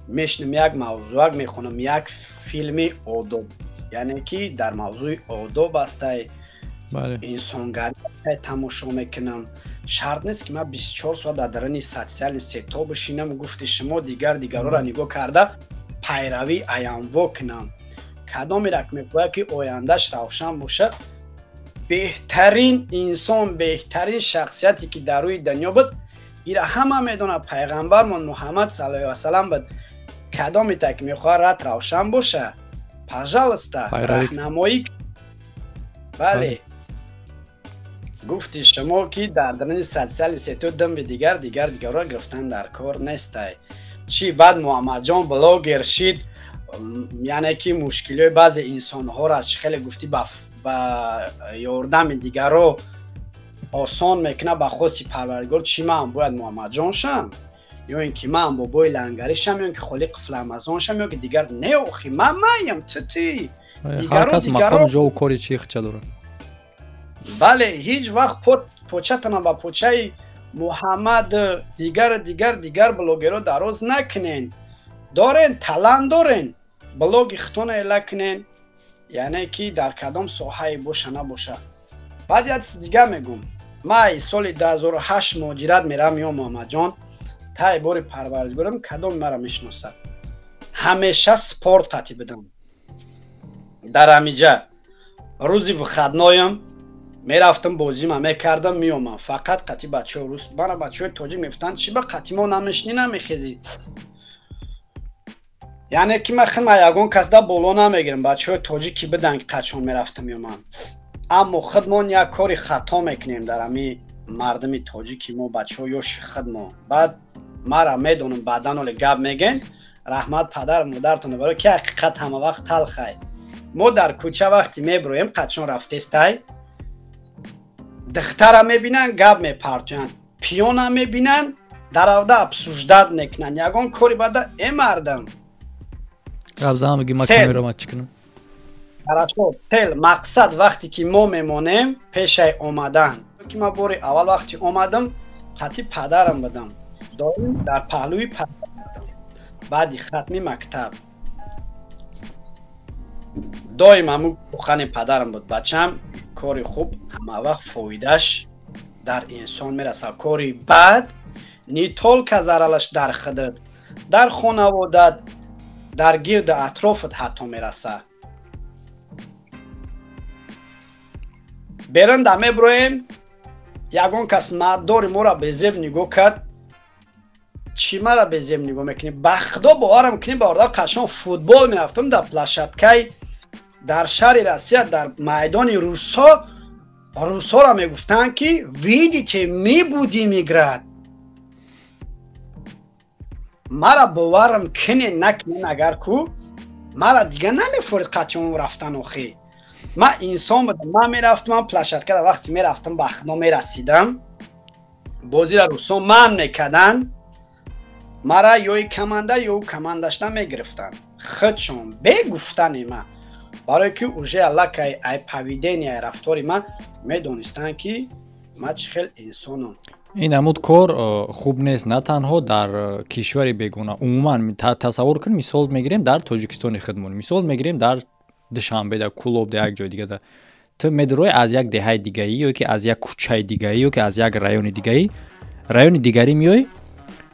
میشنم یک موضوع میخونم یک فیلمی آداب یعنی که در موضوع آداب هسته انسانگری تماشا میکنم شرط نیست که من 24 ساعت در درون سوسیال ستا بشینم و گفتی شما دیگر را نگاه کرده پیروی ایانوا کنم کدامی را که میگوید که آیندهش روشن باشه بهترین انسان بهترین شخصیتی که در روی دنیا بود ایره همه میدونه پیغمبرمون محمد صلی الله علیه و سلم بود کدامی تا که میخواد رات روشن باشه پژالسته راهنمایی بله گفتی شما که در درون سلسله ستو دم به دیگرها گرفتن در کار نیستی. چی بعد محمد جان بلاگر شید، یعنی که مشکلی بعضی انسان ها را خیلی گفتی با یاردم دیگرها آسان میکنه با خاصی پروردگار. چی من باید محمد جان شم، یا اینکه من بابای لنگری شم، یا اینکه خالق فلمزان شم، یا که دیگر نه اخی من مایم چتی هر کس مقام جا و کاری چی خچه داره. بله هیچ وقت پوچتان با پوچه محمد دیگر بلوگرو دراز نکنین. دارین تلان دارین بلوگ اختون ایلا کنین، یعنی که در کدام ساحه باشه نباشه. بعد یه چیز دیگه میگم، من سال 2008 مهاجرت میرم یا محمد جان تای باری پروردگارم کدام مرا میشناسد. همیشه سپورت قطعی بدم در همیجا. روزی و خدنایم میرفتم بازی ما میکردم میومم، فقط قطعی بچه ها روز بنا بچه های تاجیک میفتن چی با قطعی ما نمیشنی نمیخیزی، یعنی که من خیلی یگان کس دا بولو نمیگیرم بچه های تاجیکی بدن که قچون میرفتم میومم. اما خودمان یک کاری خطا میکنیم در همی مردمی تاجیکی ما بچه ها یوش خودمان. بعد مرا میدونم بعدن ولی گب میگن رحمت پدر مادرتون برای که حقیقت همه وقت تلخه. ما در کوچه وقتی میبرویم قچون رفتیستای دختر میبینن گب میپرتوین، پیون میبینن در اوده ابسوجداد میکنن. یگان کاری بده ای مردم گبزه هم بگی ما کامیرا ما چکنم براشو تل مقصد وقتی که ما میمونیم پیشه اومدن که ما باری اول وقتی اومدم خطی پدرم بدم داریم در پهلوی پدرم بدم. بعدی ختمی مکتب دایم همون بخن پدرم بود. بچم کاری خوب همه وقت فایدهش در انسان میرسه، کاری بد نیتول که ضررش در خودت در خانوادت در گرد اطرافت حتی میرسه. برن دمه برویم یگان کس مداری ما را به زیب نگاه کرد. چی ما را به زیب نگاه میکنی؟ بخدا باورم کنی باردار قشان فوتبال میرفتم در پلشتکای در شهر روسیه در میدان روسا را میگفتن که ویدیتی می بودی میگرد. مرا باورم کنی نکنین اگر کو مرا دیگه نمیفورد قطعا رفتن آخی. من انسان بودم، من میرفتم من پلشتکه وقتی میرفتم بخنا میرسیدم بازی را روسا من میکدن مرا یا کمانده یا کماندش نمیگرفتن خودشون بگفتن من برای که اوژه الله که ای پویدنی ای رفتاری من میدونستن که من چه خیلی انسانم. این عمود کار خوب نیست، نه تنها در کشوری بگونه عموما تصور کن. مثال میگیریم در تاجیکستان خودمون، مثال میگیریم در دوشنبه در کلوب در یک جای دیگه ده. تو میدروی از یک دهه دیگه‌ای یا که از یک کوچه دیگه‌ای یا که از یک رایون دیگه‌ای رایون دیگری میای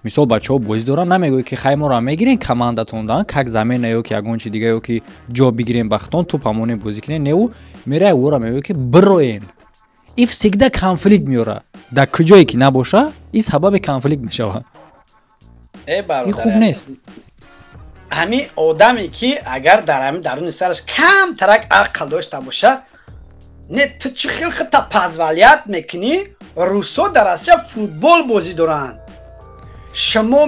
مثال بچه‌ها بازی دارن نمیگوی که خیمه را میگیرین کماندتون دادن کک زمین یا که اگون چی دیگه یا که جا بگیرین بختون تو پامونه بازی کنین نه میره او را میگوی که بروین. این всегда کانفلیکت میاره در کجایی که نباشه این سبب کانفلیکت میشه. این خوب نیست. همین آدمی که اگر در همین درون سرش کم ترک عقل داشته باشه نه تو چه خیلی خطا پزولیت میکنی. روسا در روسیه فوتبال بازی دارن، شما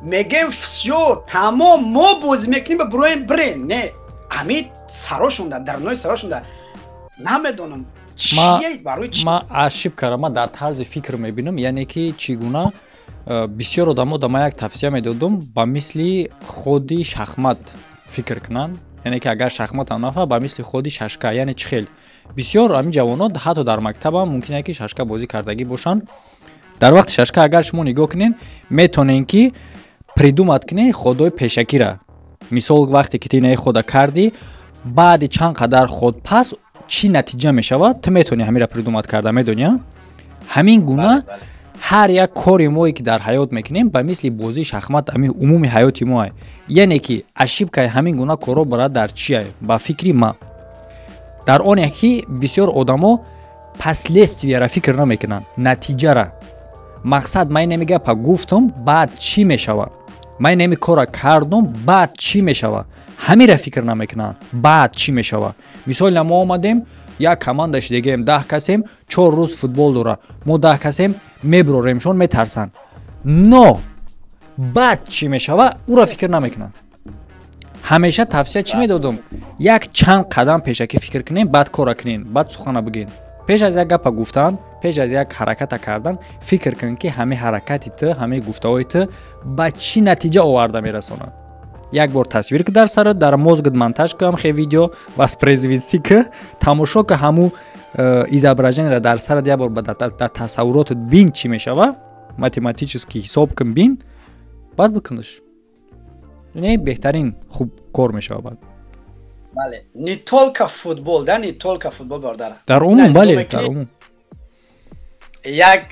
میگیم فسیو تمام ما بازی میکنیم به بروین برین نه همین سراشون در درنای سراشون در نمیدونم چیه برای چی. ما عشیب کردم در طرز فکر میبینم یعنی که چگونه بسیار آدم ها یک توصیه میدادم با مثل خودی شخمت فکر کنن، یعنی که اگر شخمت هم نفهم با مثل خودی ششکه، یعنی چخیل بسیار همین جوانات حتی در مکتب هم ممکنه که ششکه بازی کردگی باشن. در وقت ششکه اگر شما نگاه کنین میتونین که پریدومت کنین خودای پیشکی را. مثال وقتی که تینه خود کردی بعد چند قدر خود پس چی نتیجه میشود تو میتونی همین را پریدومت کرده. میدونی همین گونه هر یک کاری ما که در حیات میکنیم به مثل بازی شخمت همین عمومی حیاتی ما است. یعنی که عجیب که همین گونه کارا برای در چیه با فکری ما در آن یکی بسیار آدما پس لیست را فکر نمیکنن نتیجه را. مقصد من نمیگه پا گفتم بعد چی میشوه، من نمی کارا کردم بعد چی میشوه، همین را فکر نمیکنن بعد چی میشوه. مثال ما آمدیم як командаш дегаем 10 касем 4 рӯз футбол дора мо 10 касем меброремшон метарсанд но баъд чӣ мешава уро фикр намекунанд ҳамеша тавсия чӣ медодум як чанд қадам пешакӣ фикр кунем баъд кора кунем баъд сухана бигӯем пеш аз як гапа гуфтан пеш аз як ҳараката кардан фикр кун ки ҳамаи ҳаракати ту ҳамаи гуфтаҳои ту ба чӣ натиҷа оварда мерасонад як бор тасвир ки дар сарат дар мозгит монтаж кунам хе видео воспроизвести ки тамошо ки ҳаму изображениеро дар сарат як бор ба тасаввуротот бин чӣ мешава математически ҳисоб кун бин баъд бикуниш не беҳтарин хуб кор мешава баъд бале не только футбол да не только футбол бардар дар умум бале дар умум як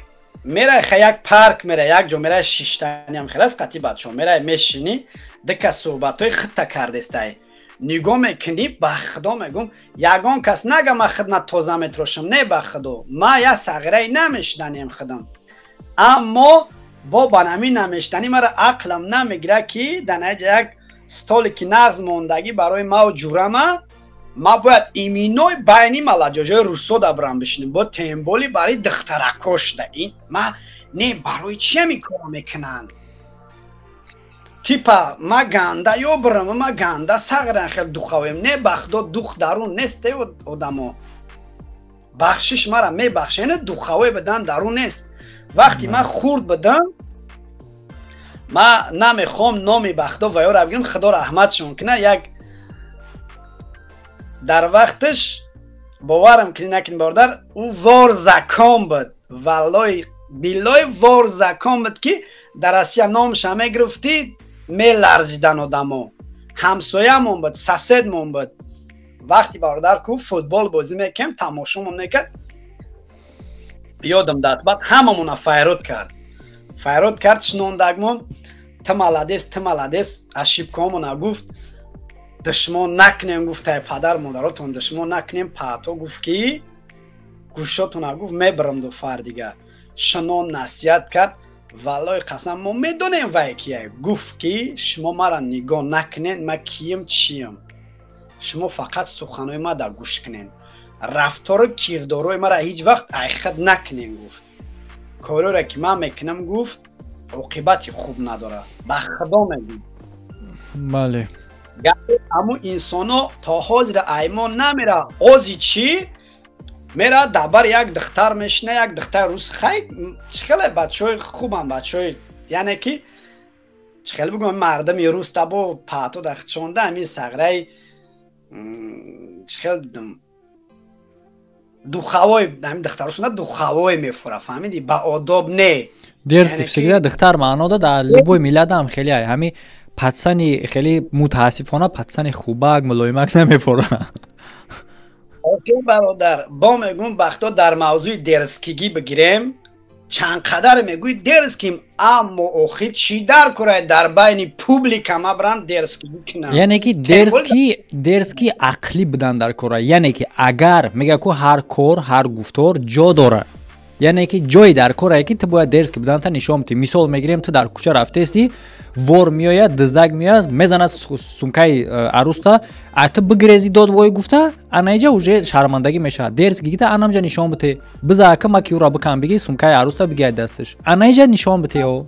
мерай ха як парк мерай як ҷо мерай шиштани ам хелас қати бачо мерай мешини дека суҳбатҳои хитта кардестай нигоҳ мекунӣ ба худо мегум ягон кас нага ма хидмат тоза метрошам не ба худо ма я сағираи намешданем худам аммо бо ба намин намештани мара ақлам намегира ки данаҷа як столи ки нағз мондагӣ барои мау ҷурама ма бояд иминои байни маладҷоҷои русо да бурам бишинем бо темболи барои духтаракош да ин ма не барои чия микора мекунанд типа ма ганда ё бурам ма ганда сағран хел духавем не ба худо дух дарун нест е одамо бахшиш мара мебахше не духаве бидан дарун нест вақти ма хурд бидам ма намехом номи ба худо ва ёра бигирам худо раҳматшон кина як дар вақташ боварам кунӣ накунӣ бародар ӯ вор закон буд валлои биллои вор закон буд ки дар Россия номаша мегирифтӣ меларзидан одамо ҳамсоямон буд соседмон буд вақти бародар ку футбол бозӣ мекардем тамошомон мекард ёдам дад баъд ҳамамона файрод кард шинондагмон ту маладес ашибкаомона гуфт душмон накунем гуфтай падар модаротон душмон накунем паато гуфт ки гӯшотона гуфт мебарам ду фардига шинон насиҳат кард валлои қасам мо медонем вай кияй гуфт ки шумо мара нигоҳ накунед ма кием чием шумо фақат суханои ма да гӯш кунед рафтору кирдорои мара ҳеҷ вақт айхад накунем гуфт кореро ки ман мекунам гуфт оқибати хуб надорад ба худо мегӯям бале аммо инсоно то ҳозира аймон намера ози чӣ мера дабар як духтар мешина як духтар рус хай чихеле бачаҳои хубам бачаҳои яъне ки чихеле бигӯям мардами рус табо паато дахчонда ҳамин сағраи чихел дидам духавои ҳамин духтарушона духавое мефура фаҳмидӣ ба одоб не дерзкий всегда духтар маъно да дар любой миллат ҳам хеле ҳамин патсани хеле мутаассифона патсани хубак мулоимак намефура окей бародар бо мегӯм бахто дар мавзӯи дерзкигӣ бигирем чанд қадар мегӯи дерзким аммо охир чӣ дар курай дар байни публика ма бирам дерзкигӣ кунам яъне ки дерзки ақлӣ бидан дар кора яъне ки агар мега ку ҳар кор ҳар гуфтор ҷо дора яъне ки ҷое дар корае ки ту бояд дерзки биданта нишон бидӣ мисол мегирем ту дар кӯча рафтаисти вор меояд дуздак меояд мезанад сумкаи арӯста а ту бигирезӣ дод вой гуфта анаиҷа уже шармандагӣ мешавад дерзки гита анамҷа нишон бите биза ка ки ӯра бикам биги сумкаи арӯста бигият дасташ анаиҷа нишон бите о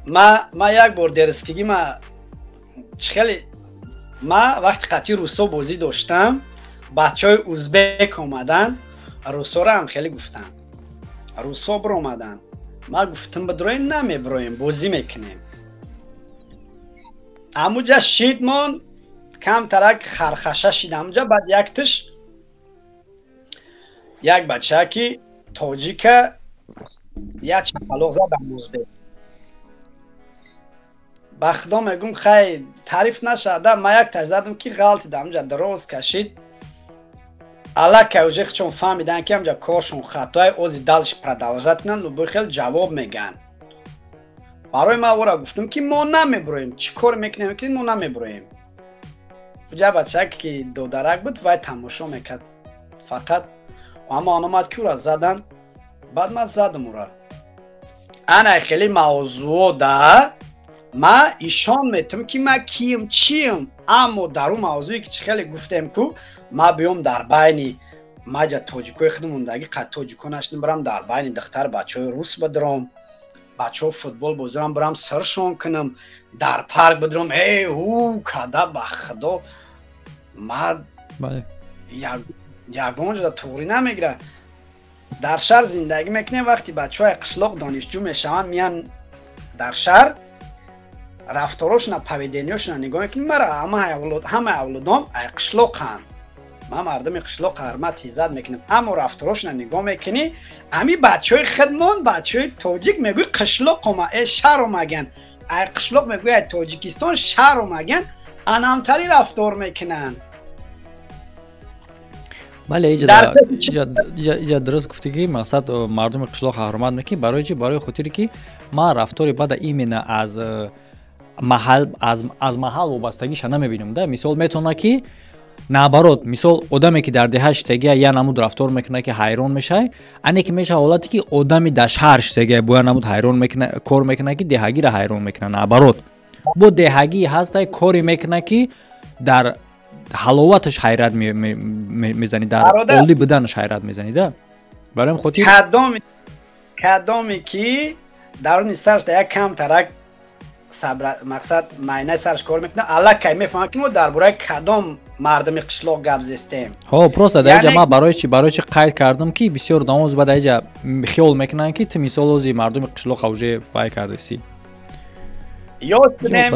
ма як бор дерзкигӣ ма чихеле ма вақти қатъи русо бозӣ доштам бачаҳои узбек омадан русоро ҳам хеле гуфтанд русо биромадан ма гуфтам бидроем намебироем бозӣ мекунем амуҷа шидмон камтарак хархаша шид амуҷа баъд яктиш як бача ки тоҷика як чапалоқ зад дар узбек ба худо мегӯм хай таъриф нашада ма як таш задам ки ғалти да амуҷа дроз кашид аллакай уже чон фаҳмидан ки амҷа коршон хатои ози далш продолжатнан лубой хел ҷавоб меган барои ма ора гуфтам ки мо намебироем чӣ кор мекунем ки мо намебироем уҷа бачак ки додарак буд вай тамошо мекард фақат аммо он омад ки ура задан баъд ма задам ура ана хеле мавзуо да ма ишон метам ки ма кием чием аммо дар он мавзӯе ки чӣ хеле гуфтем ку ма биём дар байни маҷа тоҷикои худмондагӣ қад тоҷиконашни барам дар байни духтар бачаҳои рус бадиром, бачаҳо футбол бозирам барам саршон кунам, дар парк бадиром када ба худо ман ягон ҷода туғрӣ намегира. дар шаҳр зиндагӣ мекунем, вақти бачаҳои қишлоқ донишҷӯ мешаванд миян дар шаҳр рафторошона поведениёшона нигоҳ мекунем. мара ҳамаи авлодом ай қишлоқанд, ман мардуми қишлоқ ҳурмат иззат мекунем, аммо рафторошона нигоҳ мекунӣ ами бачаҳои хидмон бачаҳои тоҷик мегӯи қишлоқ шаҳр омаган, ай қишлоқ мегӯи ай тоҷикистон шаҳр омаган, анамтари рафтор мекунанд. бале иҷа дуруст гуфтӣ ки мақсад мардуми қишлоқ ҳурмат мекунӣ барои чӣ? барои хотире ки ман рафтори бада именно аз маҳал вобастагиша намебинам да. мисол метавона ки наоборот, мисол одаме ки дар деҳа штегия я намуд рафтор мекуна ки ҳайрон мешай, ане ки меша ҳолате ки одами дар шаҳр штегия боя намуд ҳайрон мекуна, кор мекуна ки деҳагиро ҳайрон мекуна. наоборот, бо деҳагӣ ҳастай коре мекуна ки дар ҳаловаташ ҳайрат мезанӣ, дар олӣ буданаш ҳайрат мезанӣ да. барои хотир кадоме ки даруни сарш як кам тарак мақсад майнаи сарш кор мекунад, аллакай мефаҳмад ки мо дар бораи кадом мардуми қишлоқ гап зестем. просто дар иҷа ман барои чӣ қайд кардам ки бисёр намоз бада иҷа хиёл мекунанд ки ту мисол ози мардуми қишлоқ уже вай кардаси. ёд кунем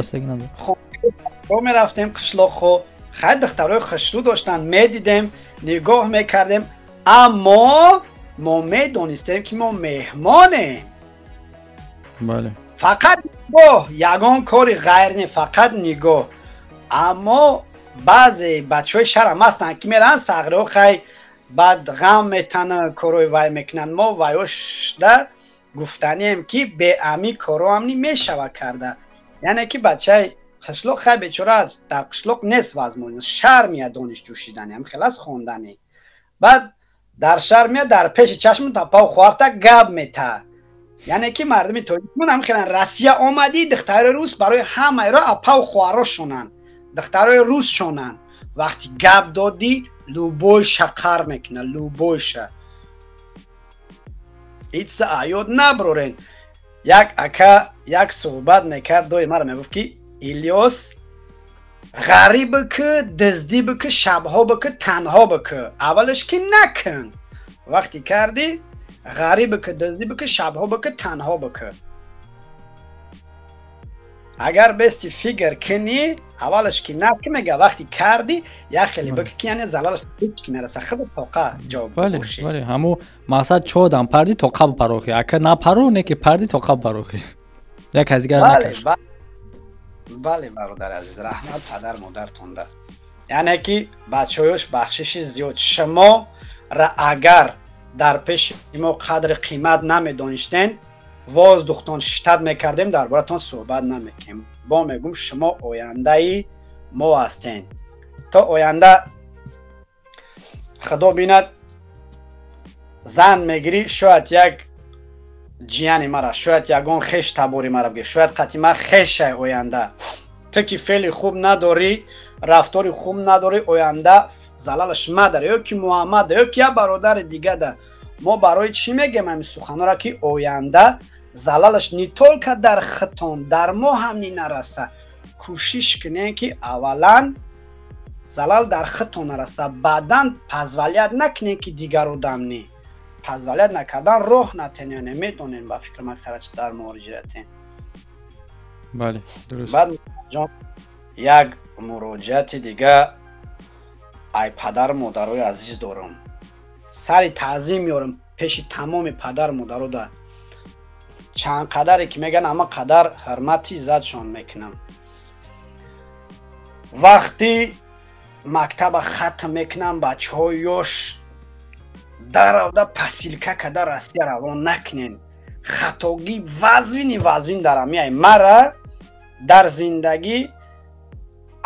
мо мерафтем қишлоқҳо, хай духтарои хушрӯ доштанд, медидем, нигоҳ мекардем, аммо мо медонистем ки мо меҳмонем. бале фақат нигоҳ, ягон кори ғайр не, фақат нигоҳ. аммо баъзе бачаҳои шаҳр ҳам ҳастанд ки мераванд сағриҳо хай баъд ғам метананд, корои вай мекунанд. мо вайошда гуфтанием ки беами коро ҳам мешава карда. яъне ки бачаи қишлоқ хай бечора дар қишлоқ нест вазмон, шаҳр мияд дониш ҷӯшидани, ҳам хелас хондани. баъд дар шаҳр мияд дар пеши чашму тапаву хуарта гап метад. яъне ки мардуми тоҷикмон ҳам хелан Россия омади духтарои рус барои ҳамаеро апаву хуаро шонанд, духтарои рус шонанд. вақти гап доди лӯбойша қар мекуна, лӯбойша. ҳеҷ саа ёд наброрен. як ака як суҳбат мекард, дои мара мегуфт ки Ильёс ғариб бикӣ, диздӣ бикӣ, шабҳо бикӣ, танҳо бикӣ, аввалаш ки накун. вақти кардӣ ғариб бикӣ, диздӣ бикӣ, шабҳо бикӣ, танҳо бикӣ. агар бести фикр кунӣ, аввалаш ки накун мега, вақти кардӣ як хеле бикӣ ки яъне залалаш ҳеҷ ки мераса, худ тоқа ҷавоб бошӣ. бале ҳамо мақсад чодам парди тоқа бипарохӣ, ака напаро не ки парди тоқа бипарохӣ. як ҳазигар накаш. бале бародар азиз, раҳмат падар модартонда. яъне ки бачаҳош бахшиши зиёд, шуморо агар дар пеши мо қадри қимат намедоништен, воз духтон шитат мекардем, дар боратон суҳбат намекунем. бо мегӯм шумо ояндаи мо ҳастен. то оянда худо бинад зан мегирӣ, шояд як ҷияни мара, шояд ягон хеш табори мара бигир, шояд қатима хешай оянда. ту ки феъли хуб надорӣ, рафтори хуб надорӣ, оянда залалаш мадаре, ё ки Муҳаммад ё ки як бародари дигада. мо барои чӣ мегем ҳамин суханҳоро ки оянда залалаш не толка дар хитон, дар мо ҳам нинараса. кӯшиш кунем ки аввалан залал дар хитон нараса, баъдан позволят накунем ки дигару дамни. позволят накардан роҳ натенёне. медонем ба фикрам аксарат дар муроҷиатем. бале дуруст. баъд ҷон як муроҷиати дига ай падар модарои азиз дорам. сари таъзим меёрам пеши тамоми падар модарода. чанд қадаре ки меган ама қадар ҳурмати иззатшон мекунам. вақти мактаба хатм мекунам, бачаҳои ёш даравда пасилка када Россия равон накунен. хатогӣ вазвин дар амияй мара дар зиндагӣ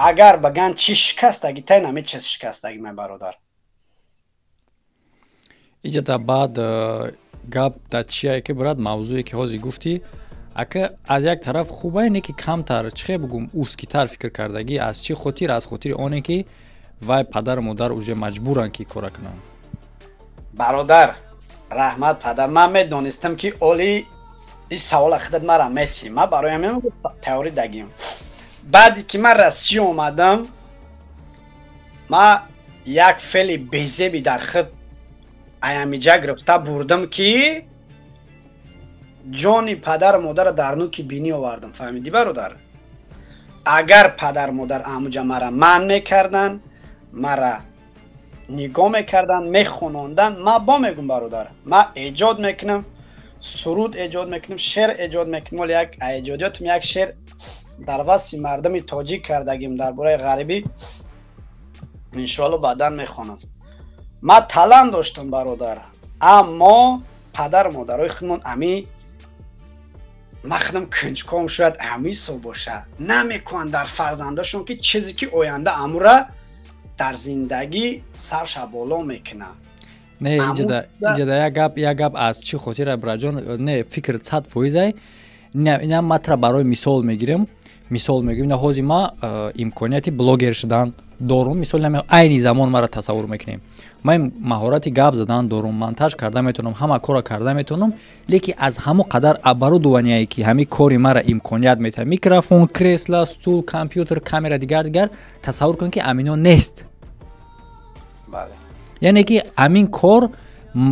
агар баган чӣ шикастагӣ тай нами чиз шикастагӣ май бародар. иҷата баъд гап дар чие ки бурад мавзӯе ки ҳозир гуфтӣ, ака аз як тараф хубае не ки камтар чихе бугум ускитар фикр кардагӣ. аз чӣ хотир? аз хотири оне ки вай падару модар уже маҷбуранд ки кора кунанд. برادر رحمت پدر من میدونستم که اولی این سوال خودت مرا میتی من برای همین تئوری دگیم بعدی که من راستی اومدم من یک فعل بیزبی در خود ایمیجا گرفته بردم که جان پدر و مادر در نوک بینی آوردم فهمیدی برادر اگر پدر مادر اموجا مرا من میکردن مرا نگاه میکردن میخونوندن من با میگم برادر من ایجاد میکنم سرود ایجاد میکنم شعر ایجاد میکنم ولی یک ایجادیاتم یک شعر در واسه مردم تاجیک کردگیم در برای غریبی انشالله بعدا میخونم من تالنت داشتم برادر اما پدر مادرای خودمون امی مخدم کنجکاو شاید امی سو باشه نمیکنن در فرزنداشون که چیزی که آینده امورا در زندگی سرش بالا میکنه نه اینجا یک گپ از چی خاطر براجان نه فکر 100% نه اینا مطرح برای مثال میگیریم نه هازی ما امکانیت بلاگر شدن دارم مثال نمی عین زمان مرا تصور میکنیم من مهارت گپ زدن دارم مونتاژ کرده میتونم همه کارا کرده میتونم لیکن از همو قدر ابرو دنیایی که همین کاری مرا امکانیت میده میکروفون کریسل استول کامپیوتر کامera دیگر تصور کن که امینو نیست بله یعنی که همین کار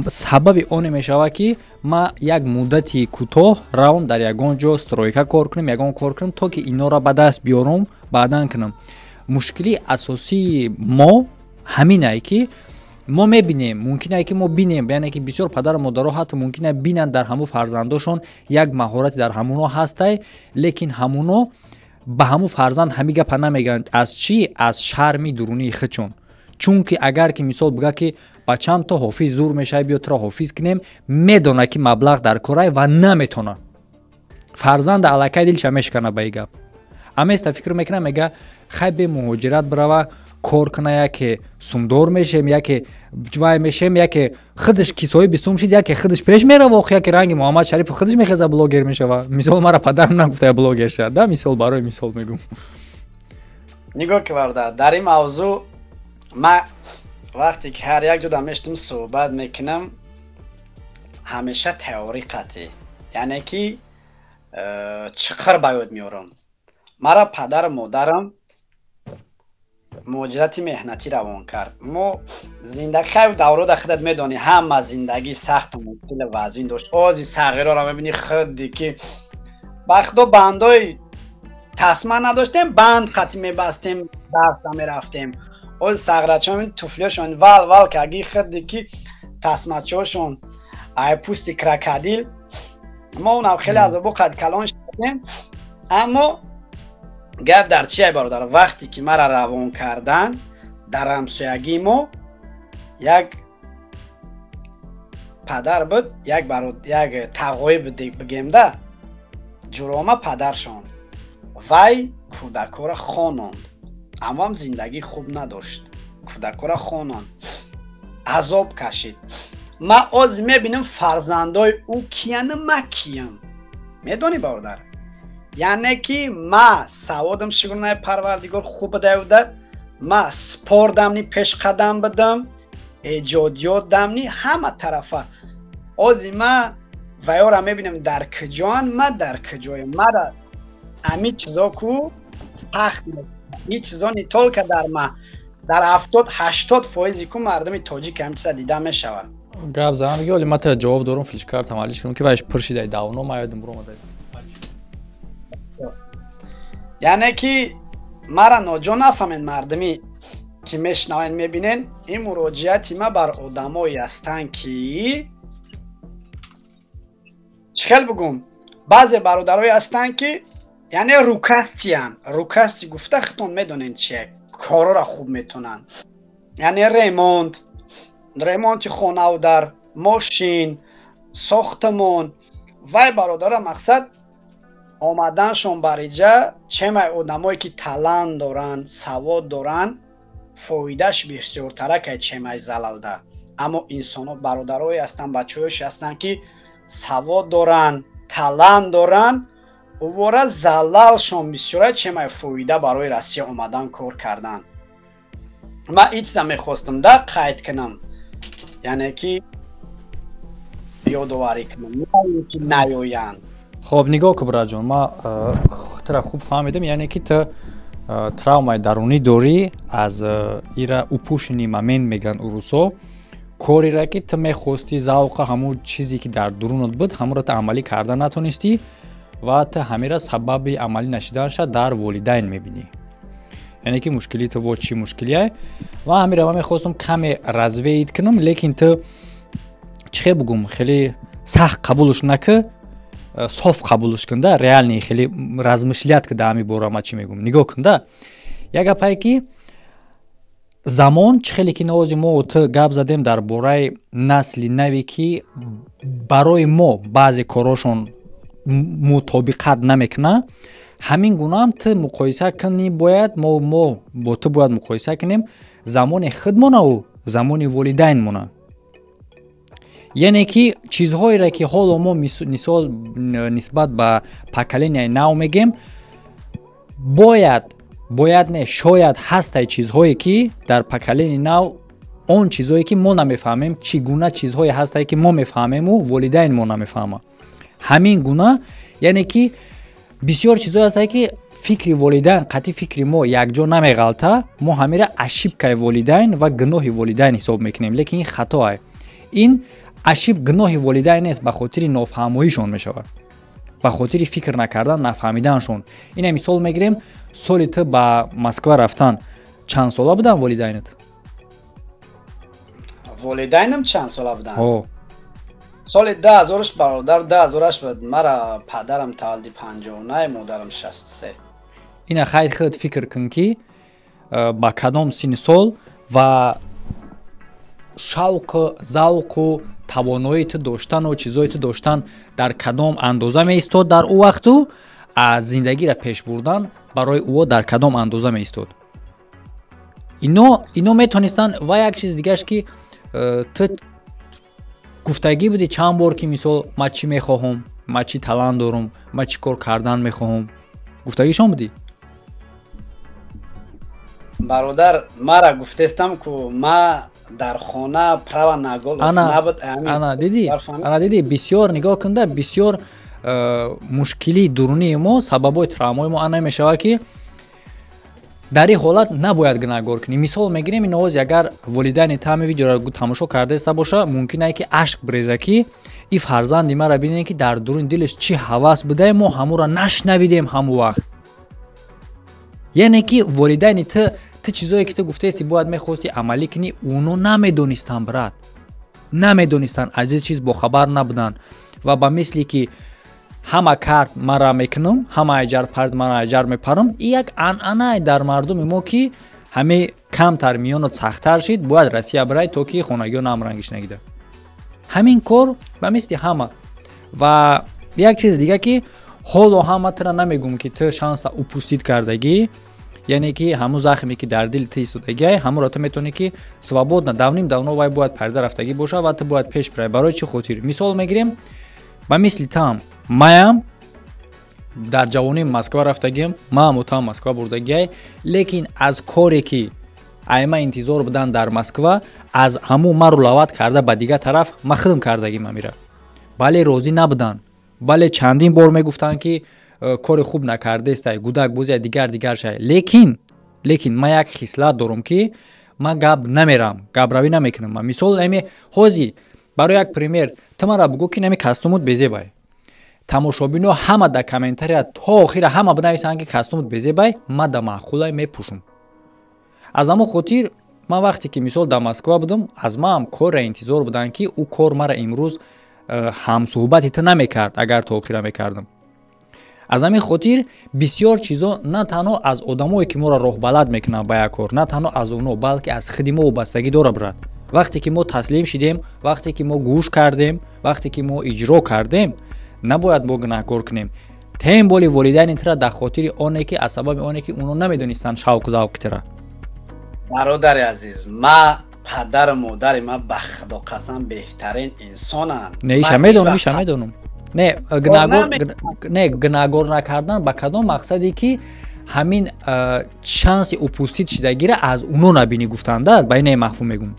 سبب اون میشود که ما یک مدتی کوتاه راوند در یگان جا استرویکا کار کنیم یگان کار کنیم تا که اینا را به دست بیارم بعدن کنم مشکلی اساسی ما همینه که ما میبینیم ممکنه که ما بینیم یعنی که بسیار پدر و مادرها حتی ممکنه بینن در همو فرزنداشون یک مهارت در همونو هسته لیکن همونو به همو فرزند همی گپ نمیگن از چی از شرمی درونی خودشون چون که اگر که مثال بگه که بچم تا حافظ زور میشه بیا تو حافظ کنیم میدونه که مبلغ در کارای و نمیتونه فرزند علاقه دلش میشکنه به گپ اما است فکر میکنه میگه خیلی به مهاجرت بروه کار کنه که سومدار میشه یا که جوای میشه یا که خودش کیسای بیسوم شد یا که خودش پیش میره واقعا که رنگ محمد شریف خودش میخزه بلاگر میشه و مثال مرا پدرم نگفته بلاگر شد ده مثال برای مثال میگم نگاه که برادر در این موضوع ما وقتی که هر یک جدا میشتم صحبت میکنم همیشه تئوری قطعی یعنی که چقدر باید میارم مرا پدر مادرم مهاجرت مهنتی روان کرد ما زندگی خیلی دوره در خودت میدونی همه زندگی سخت و مشکل وزین داشت آزی صغیرها را میبینی خودی که بخدا بندای تسمه نداشتیم بند قطعی میبستیم درس میرفتیم از صغیرچه همین توفلیاشون ول که اگه خودی که تسمه شون ای پوستی کرکدیل ما اونم خیلی از ابو قد کلان شدیم اما گپ در چیه برادر وقتی که مرا روان کردن در همسایگی ما یک پدر بود یک تقوی بگیم ده جرامه پدرشان وی کودکو را خواندند اما هم زندگی خوب نداشت کودکو را خواندند عذاب کشید ما از میبینم فرزندای او کیان ما کیم میدونی برادر یعنی که ما سوادم شگرنه پروردگار خوب دیوده ما سپار دمنی پیش قدم بدم ایجادیات دمنی همه طرفه آزی ما ویا را میبینم در کجان ما در کجای ما را امی چیزا کو سخت این چیزا نیتال که در ما در 70-80% که مردم تاجیک همچه دیده میشود گپ زنم میگه ولی من تا جواب دارم فلش کارت عملیش کنم که وایش پرشیده داونو ما یادم برام داد یعنی که مرا ناجا نفهمین مردمی که میشنوین میبینین این مراجعتی ما بر آدمایی هستن که چخل بگم بعضی برادرایی هستن که یعنی روکستی هن روکستی گفته خطون میدونین چیه کارا را خوب میتونن یعنی ریموند خونه و در ماشین ساختمان وای برادر مقصد آمدنشون بریجه چه مای آدمایی که تالنت دارن سواد دارن فایدهش بسیارتره که چه مای زلالده اما انسان ها برادرایی هستن بچه‌هاش هستن که سواد دارن تالنت دارن اوورا زلالشون بسیاره چه مای فایده برای راستی آمدن کار کردن من این چیزا میخواستم در قید کنم یعنی که یادواری کنم نه که نیویند. خب نگاه که برای جان ما ترا خوب فهمیدم یعنی که تو تراومای درونی داری از ایرا اپوشنی ممن میگن اروسو کاری را که تو میخواستی ذوق همون چیزی که در درونت بود همون را تو عملی کردن نتونستی و تو همین را سبب عملی نشدن شد در والدین میبینی. یعنی که مشکلی تو چی مشکلیه و همین را من میخواستم کمی رزوید کنم لیکن تو چه بگم خیلی سخت قبولش نکه صاف قبولش کنده ریال نی خیلی رزمشلیت که دامی بورا ما چی میگم نگاه کنده یک اپای که زمان چه خیلی که نوازی ما تو گپ زدیم در بورای نسلی نوی که برای ما بعضی کاراشون مطابقت نمیکنه همین گونه هم تو مقایسه کنی باید ما با تو باید مقایسه کنیم زمان خودمونه و زمان والدین مونه. یعنی که چیزهایی را که حالا ما مثال نسبت به پکلین نو میگیم باید نه شاید هست چیزهایی که در پکلین نو اون چیزهایی که ما نمیفهمیم چگونه چیزهایی هست که ما میفهمیم و والدین ما نمیفهمه همین گونه. یعنی که بسیار چیزهایی هست که فکر والدین قطعی فکر ما یک جا نمیغلطه ما همین را اشیبکای والدین و گناه والدین حساب میکنیم لیکن این خطاه. این اشیب گناه والدین نیست به خاطر نافهماییشون میشود به خاطر فکر نکردن نفهمیدنشون. این مثال میگیریم سالی تو به مسکو رفتن چند ساله بودن والدینت؟ والدینم چند ساله بودن؟ سال 2000 برادر 2000 بود مرا پدرم تولد 59 مادرم 63. این خیلی خود فکر کن که با کدام سن سال و شوق ذوق و توانایی تو داشتن و چیزایی تو داشتن در کدام اندازه می ایستاد در او وقت و از زندگی را پیش بردن برای او در کدام اندازه می ایستاد. اینو میتونستن و یک چیز دیگهش که تو گفتگی بودی چند بار که مثال ما چی میخواهم ما چی تالنت دارم ما چی کار کردن میخواهم گفتگیشون بودی؟ برادر مرا گفتستم که ما در خانه پروا نگل نبود. انا دیدی بسیار نگاه کنده بسیار مشکلی درونی ما سببای ترومای ما انا میشود که در این حالت نباید گناهکار کنی. مثال میگیریم این نواز اگر والدین تام ویدیو را تماشا کرده است باشه ممکنه که اشک بریزه که این فرزند ما را ببینه که در درون دلش چی هوس بوده ما همو را نشنویدیم همو وقت. یعنی که والدین تو چیزایی که تو گفته استی باید میخواستی عملی کنی اونو نمیدونستن برات نمیدونستن از این چیز با خبر نبودن و با مثلی که همه کارت مرا میکنم همه اجار پرد مرا اجار میپرم یک انعنه در مردم ما که همه کمتر میان و سختتر شد باید رسیه برای تا که خونگی نامرنگش نگیده همین کار با مثل همه. و یک چیز دیگه که حالا همه تر نمیگم که تو شانس اپوستید کردگی یعنی که همون زخمی که در دل تو ایستادگی همون را تو میتونی که سوابود ندونیم دونو وای باید پرده رفتگی باشه و تو باید پیش بری برای چی خاطر. مثال میگیریم با مثل تام مایم در جوانی مسکو رفتگیم ما هم تام مسکو بردگی لیکن از کاری که ایما انتظار بودن در مسکو از همون ما رو لوات کرده به دیگه طرف مخدم کردگی ما میره بله راضی نبودن بله چندین بار میگفتن که کار خوب نکرده است گودک بوزی دیگر شای لیکن ما یک خصلت دارم که ما گپ نمیرم گپ روی نمیکنم. ما مثال امی خوزی برای یک پریمیر تو مرا بگو که نمی کاستومت بزی بای تماشابینو همه در کامنتری تا آخر همه بنویسن که کاستومت بزی بای ما در معقولای میپوشم. از اما خاطر ما وقتی که مثال در مسکو بودم از ما هم کار انتظار بودن که او کار مرا امروز هم صحبتی ته نمیکرد اگر تا آخر میکردم. از همین خاطر بسیار چیزا نه تنها از آدمایی که ما را راه بلد میکنن با یک کار نه تنها از اونها بلکه از خود ما وابستگی داره برات. وقتی که ما تسلیم شدیم وقتی که ما گوش کردیم وقتی که ما اجرا کردیم نباید ما گناهکار کنیم. تیم بالی والدین ترا در خاطر آنه که از سبب آنه که اونو نمیدونستن شوق ذوق ترا. برادر عزیز ما پدر مادر ما به خدا قسم بهترین انسانن. نه میدونم نه گناهکار نکردن با کدام مقصدی که همین شانس اپوستید شدگی را از اونو نبینی گفتن در بین مفهوم میگم.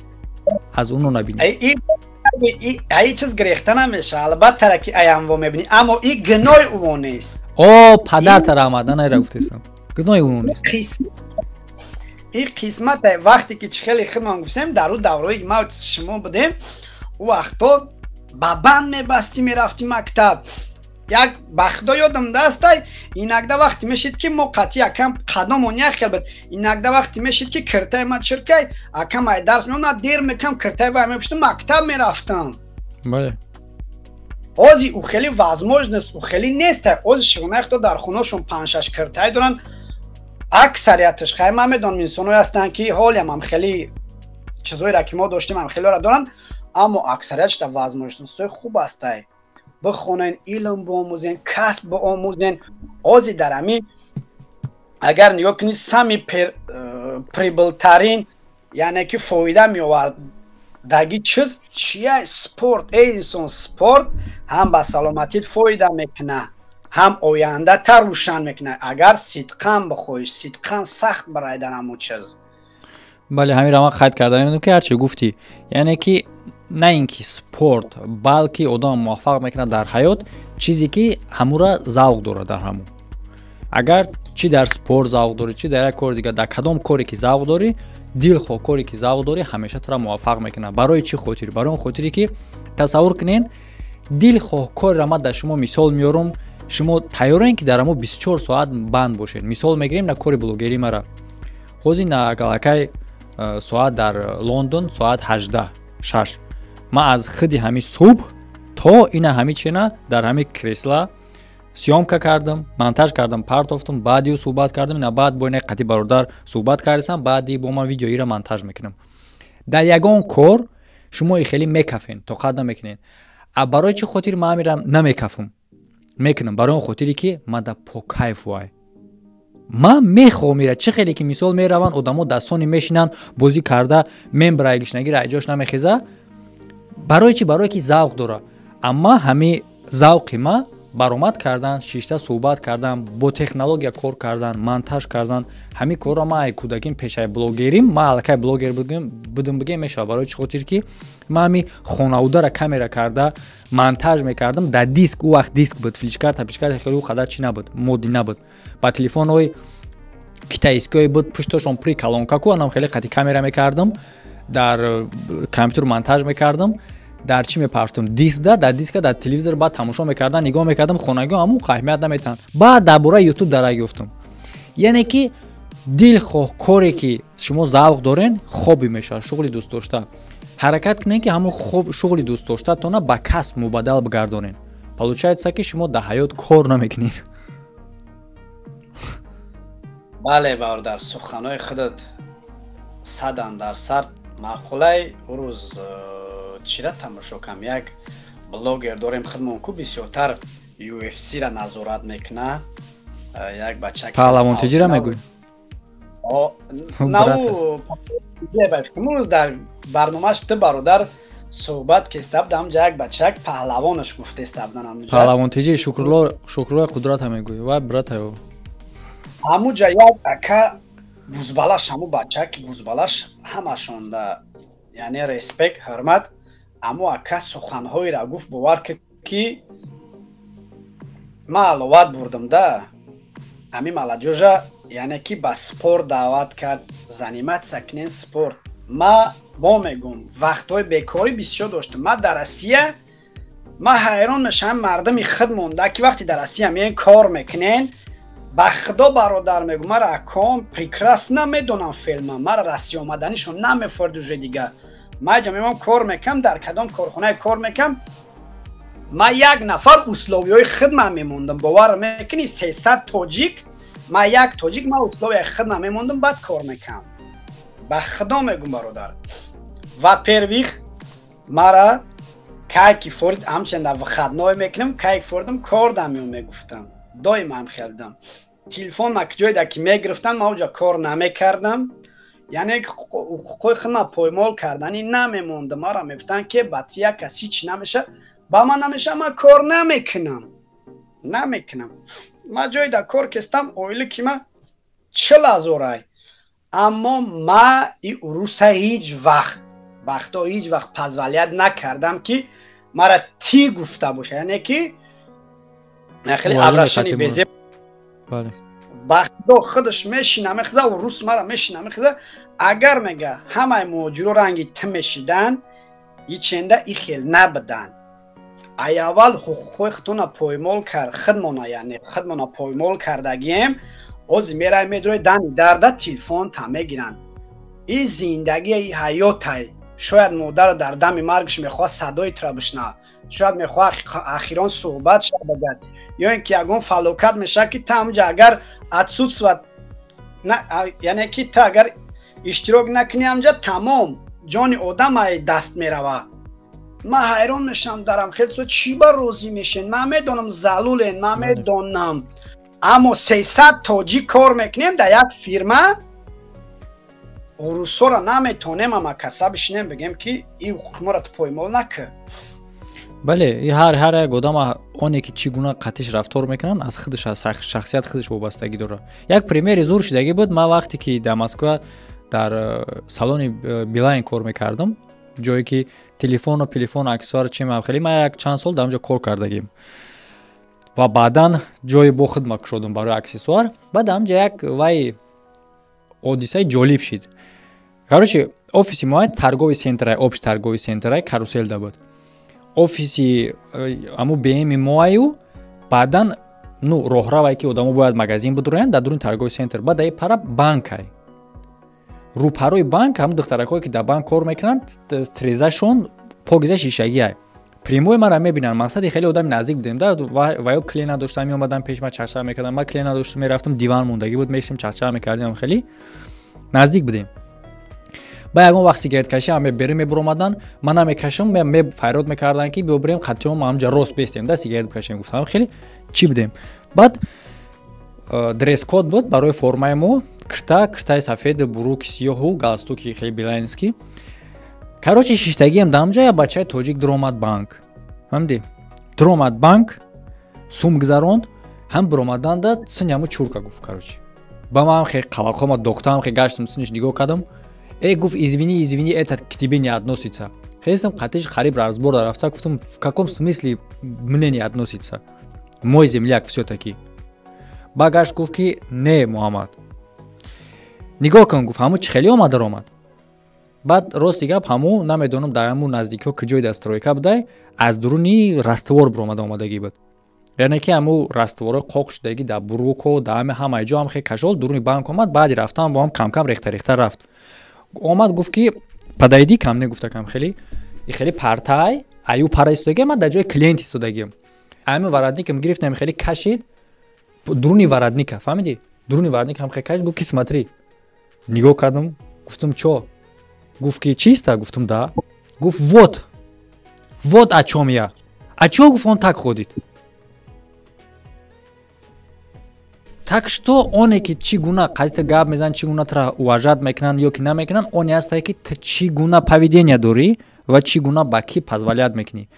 از اونو نبینید. ای چیز گریخته نمیشه، البته ترکی ایام و میبینی، اما این گناه او نیست. پدر تر آمدن ایرا گفتیستم گناه اونو نیست. این قسمت وقتی که خیلی خدمت گفتیم در اون دوره‌ای ما شما بودیم، او وقتا با بند میبستی میرفتی مکتب. یک بخدا یادم دسته اینک دا وقتی میشید که موقتی اکم قدم و نیخ کل بود، اینک دا وقتی میشید که کرتای ما چرکای اکم ای درس میومد دیر میکم کرتای و میبشتم مکتب میرفتم. بله اوزی او خیلی وزموج نیست، او خیلی نیست. اوزی شونخ در خونهشون 5-6 کرتای دارن، اکثریتش خیلی من میدونم انسانوی هستن که حالی هم خیلی چیزایی را که ما داشتیم هم خیلی را دارن، اما اکثریتش در وزموج نیست. خوب هسته بخونین، علم بآموزین، کسب بآموزین. اوزی در همی اگر نگاه کنید سمی پریبل ترین یعنی که فایده می آورد دگی چیز چیه؟ سپورت. انسان سپورت هم به سلامتیت فایده میکنه، هم آینده تر روشن میکنه اگر صدقاً بخویی، صدقاً سخت برای همون چیز. بله همین را من خواهد کردم میدونم که هرچی گفتی، یعنی که نه اینکه سپورت بلکه آدم موفق میکنه در حیات چیزی که همون را ذوق داره. در همون اگر چی در سپورت ذوق داری، چی در یک کار دیگه، در کدام کاری که ذوق داری، دل خواه کاری که ذوق داری همیشه تو را موفق میکنه. برای چی خاطر؟ برای اون خاطری که تصور کنین دل خواه کار را من در شما مثال میارم، شما تیارین که در همون 24 ساعت بند باشین. مثال میگیریم در کار بلوگری مرا خوزی نگلکای ساعت در لندن ساعت 18:06 ما از خودی همی صبح تا این همی چینا در همی کریسلا سیامکا کردم، مونتاژ کردم، پارتافتم، بعدی صحبت کردم، اینا بعد با این قطعی برادر صحبت کردم، بعدی با ما ویدیویی را مونتاژ میکنم. در یگان کار شما خیلی میکفین، تو قدم میکنین. برای چه خاطر ما میرم نمیکفم میکنم؟ برای اون خاطری که ما در پاکایف وای ما میخوام میره. چه خیلی که مثال میروان آدمو دستانی میشینن بازی کرده ممبرایگش نگیره ایجاش نمیخیزه. برای چی؟ برای که ذوق داره. اما همه ذوق ما برآمد کردن، شیشته صحبت کردن، با تکنولوژی کار کردن، مونتاژ کردن، همین کارا ما ای کودکیم پیشای بلوگریم. ما الکی بلوگر بودم بگم میشه. برای چه خاطر که ما همین خانواده را کامera کرده مونتاژ میکردم در دیسک. او وقت دیسک بود، فلیش کارت پیش کارت خیلی خدا چی نبود، مودی نبود. با تلفن اوی کیتایسکی بود پشتشون پری کلونکا کو انم خیلی قطعی کامera میکردم، در کامپیوتر مونتاژ میکردم، در چی میپرستم دیسک در دیسک در تلویزیون بعد تماشا میکردن، نگاه میکردم خونگی همون اهمیت نمیتن. بعد درباره یوتیوب درک گفتم. یعنی که دل خواه کاری که شما ذوق دارین خوبی میشه، شغلی دوست داشته حرکت کنین که همون خوب شغلی دوست داشته تو نه با کسب مبادل بگردونین. получается که شما در حیات کار نمیکنین. بله برادر، سخنهای خودت 100% معقوله. روز چیره تماشا کم یک بلوگر داریم خدمون کو بسیارتر UFC را نظارت میکنه. یک بچه که پهلوانتجی را میگوی؟ نه او روز در برنامهش تو برادر صحبت که استبدم جا یک بچه که پهلوانش گفته استبدن پهلوانتجی شکرلو قدرت هم میگوی و برات هیو همو جا یک اکا بوزبالش همو بچه که بوزبالش همشون ده یعنی ریسپیک حرمت امو اکا سخنهایی را گفت باور که ما علوات بردم ده امی ملجوجا یعنی که با سپورت دعوت کرد زنیمت سکنین سپورت. ما با میگم وقتهای بیکاری بسیار داشتم. ما در اسیه ما حیران میشم مردمی خود مونده که وقتی در اسیه میین کار میکنین با خدا برادر میگم مرا اکام پریکراس نمیدونم فیلم مرا رسی آمدنیشون نمیفردوژه دیگه. ما جمعیم کار میکنم در کدام کارخونه کار میکنم ما یک نفر اسلوبی های خدمه میموندم باور میکنی 300 تاجیک ما یک تاجیک ما اسلوبی خدمه میموندم بعد کار میکنم با خدا میگم برادر. و پرویخ مرا که فورد همچند و خدنای میکنم که فوردم کار دمیون میگفتم دایم هم خیلدم تلفن ما که جای در که میگرفتن ما اونجا کار نمیکردم یعنی حقوق خدمه پایمال کردنی نمیموندم. ما را میفتن که بطیه کسی چی نمیشه با من نمیشه ما کار نمیکنم. ما جای در کار کستم اویلی که ما 40,000 اما ما ای اروسه هیچ وقت وقتا هیچ وقت پزولیت نکردم که مرا تی گفته باشه، یعنی که خیلی ابرشنی بیزه وقتا خودش میشینه میخزه و روس مرا میشینه میخزه اگر میگه همه موجود رنگی تمشیدن ای چنده ای خیل نبدن ای اول حقوق خودتون پایمال کرد خودمونه، یعنی خودمونه پایمال کردگیم از میره میدروی دمی درده تلفن تا میگیرن این زندگی ای حیاته. شاید مادر در دم مرگش میخواه صدای تر بشنه، شاید میخواه اخیران صحبت شد بگد، یا اینکه یکون فلوکت میشه که تا همجا اگر ادسوس و یعنی که تا اگر اشتراک نکنی همجا تمام جان آدم های دست میروه. من حیران میشم درم خیلی تو چی با روزی میشین؟ من میدونم زلولین، من میدونم اما 300 تاجی کار میکنیم در یک فیرمه روسا را نمیتونیم اما کسا بشینیم بگیم که این حقوق ما را پایمال نکه. بله هر یک آدم آنی که چگونه قطعش رفتار میکنن از خودش از شخصیت خودش وابستگی داره. یک پریمیر زور شدگی بود. من وقتی که در مسکو در سالن بیلاین کار میکردم، جایی که تلفن و پلیفون اکسار چی مخلی، من یک چند سال در اونجا کار کردگیم و بعداً جای با خدمت شدم برای اکسسوار. بعد اونجا یک وای حادثه جالب شد. короче офиси мо торговый центр, общий торговый центр каруселда буд. офиси аму бми моаю баъдан ну роҳравае ки одамо бояд магазин будуранд дар дуруни торговый центр. баъд ай пара банкай рӯпарои банк ҳамун духтаракҳое ки дар банк кор мекунанд трезашон погиза шишагиай примои мара мебинанд. мақсади хеле одами наздик будем да ваё кле надоштам меомадам пеш ман чахчах мекардам, ман кле надоштам мерафтам диван мондагӣ буд мешидем чахчах мекардем, хеле наздик будем. ба ягон вақт сигареткашӣ ҳаме берем мебуромадан, манам мекашам файрод мекардан ки бибурем қатиём ҳамҷа рост бестем да сигарет бикашем. гуфтам хеле чӣ будем. баъд дресс-код буд барои формаи мо киртаи сафеди буруки сиёҳу галстуки хеле билайнский. короче шиштагиам дамҷа я бачаи тоҷик диромад банк ҳамди диромад банк сум гузаронд ҳам биромаданда синяму чурка гуфт. короче ба ман хеле қавақома доктам хеле гаштам синиш нигоҳ кардам. гуфт извини это к тебе не относится. хелесам қатиш хариб разбор рафта. гуфтам в каком смысле мне не относится, мой земляк всё-таки. ба гашт гуфт ки не муҳаммад нигоҳ кун, гуфт ҳаму чӣ хеле омада ромад. баъд рости гап ҳаму намедонам дар ҳамун наздикиҳо куҷои дастройка будай аз дуруни раствор биромада омадагӣ буд. яъне ки ҳаму раствори қоқ шудагӣ дар буруку дар ҳамаи ҷо ҳам хеле кашол дуруни банк омад. баъди рафтам бо ҳам кам рехта рафт. омад гуфт ки падайди кам негуфтакам хеле хеле партай аю пара истодагӣ ман дар ҷои клиент истодагиам. ами варадникам гирифтам хеле кашид дуруни варадника фаҳмиди дуруни варадника ҳам хеле кашид. гуфт ки смотри нигоҳ кардам гуфтам чо. гуфт ки чиста. гуфтам да. гуфт вот о чём я. а чё гуфт он так ходит. так что оне ки чӣ гуна қазита гап мезанад, чӣ гуна тра уважат мекунанд ё ки намекунанд, оне астае ки чӣ гуна поведения дорӣ ва чӣ гуна ба ки позволят мекунӣ.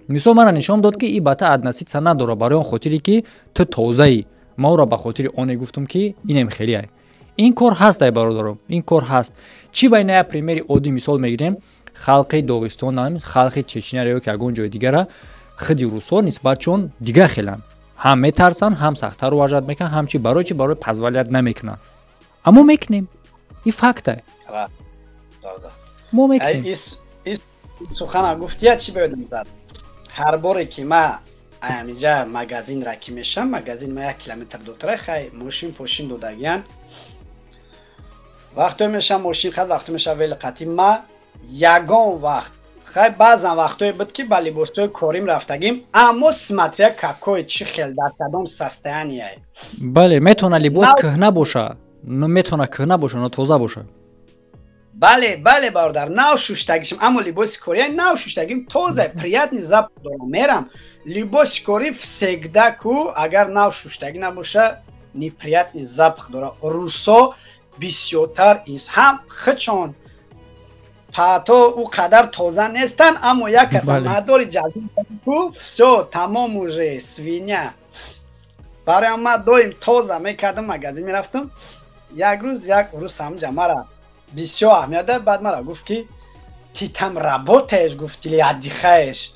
мисол мара нишон дод ки и бата аднасица надора барои он хотире ки ту тозаӣ. ман ора ба хотири оне гуфтам ки инем хелиай. ин кор ҳаст ай бародарам, ин кор ҳаст. чӣ ба ина як примери оддӣ мисол мегирем. халқи доғистон, халқи чечня ё ки ягон ҷои дигара худи русо нисбатшон дига хеланд. ҳам метарсан, ҳам сахттар уважат мекунанд, ҳам чӣ барои позволят намекунанд. аммо мекунем. ин фактае. мо мекунем. ин сухана гуфтия чӣ боядам зад. ҳар боре ки ма амиҷа магазин ра ки мешам, магазин ма 1 километр дутара хай мошин пошин додагиян. вақтое мешам мошин хад вақто меша вели қатӣ ма ягон вақт хай баъзан вақтое буд ки ба либосҳои корим рафтагим, аммо смотря какое чӣ хел дар кадом состояние. бале метавона либос кӯҳна боша, метавона кӯҳна боша, но тоза боша. бале бародар нав шуштагишам, аммо либоси кори нав шуштагим тоза приятный запах дорам. мерам либоси кори всегда ку агар нав шуштагӣ набоша неприятный запах дора. русо бисёртар ҳам хичон пато у қадар тоза нестан, аммо як каса мадори ҷалбӣ ку всё тамом уже свиня. барои ман доим тоза мекардам, магазин мерафтам. як рӯз ҳамҷа мара бисёр аҳамият дорад. баъд мара гуфт ки ты там работаешь, говорит, или отдыхаешь?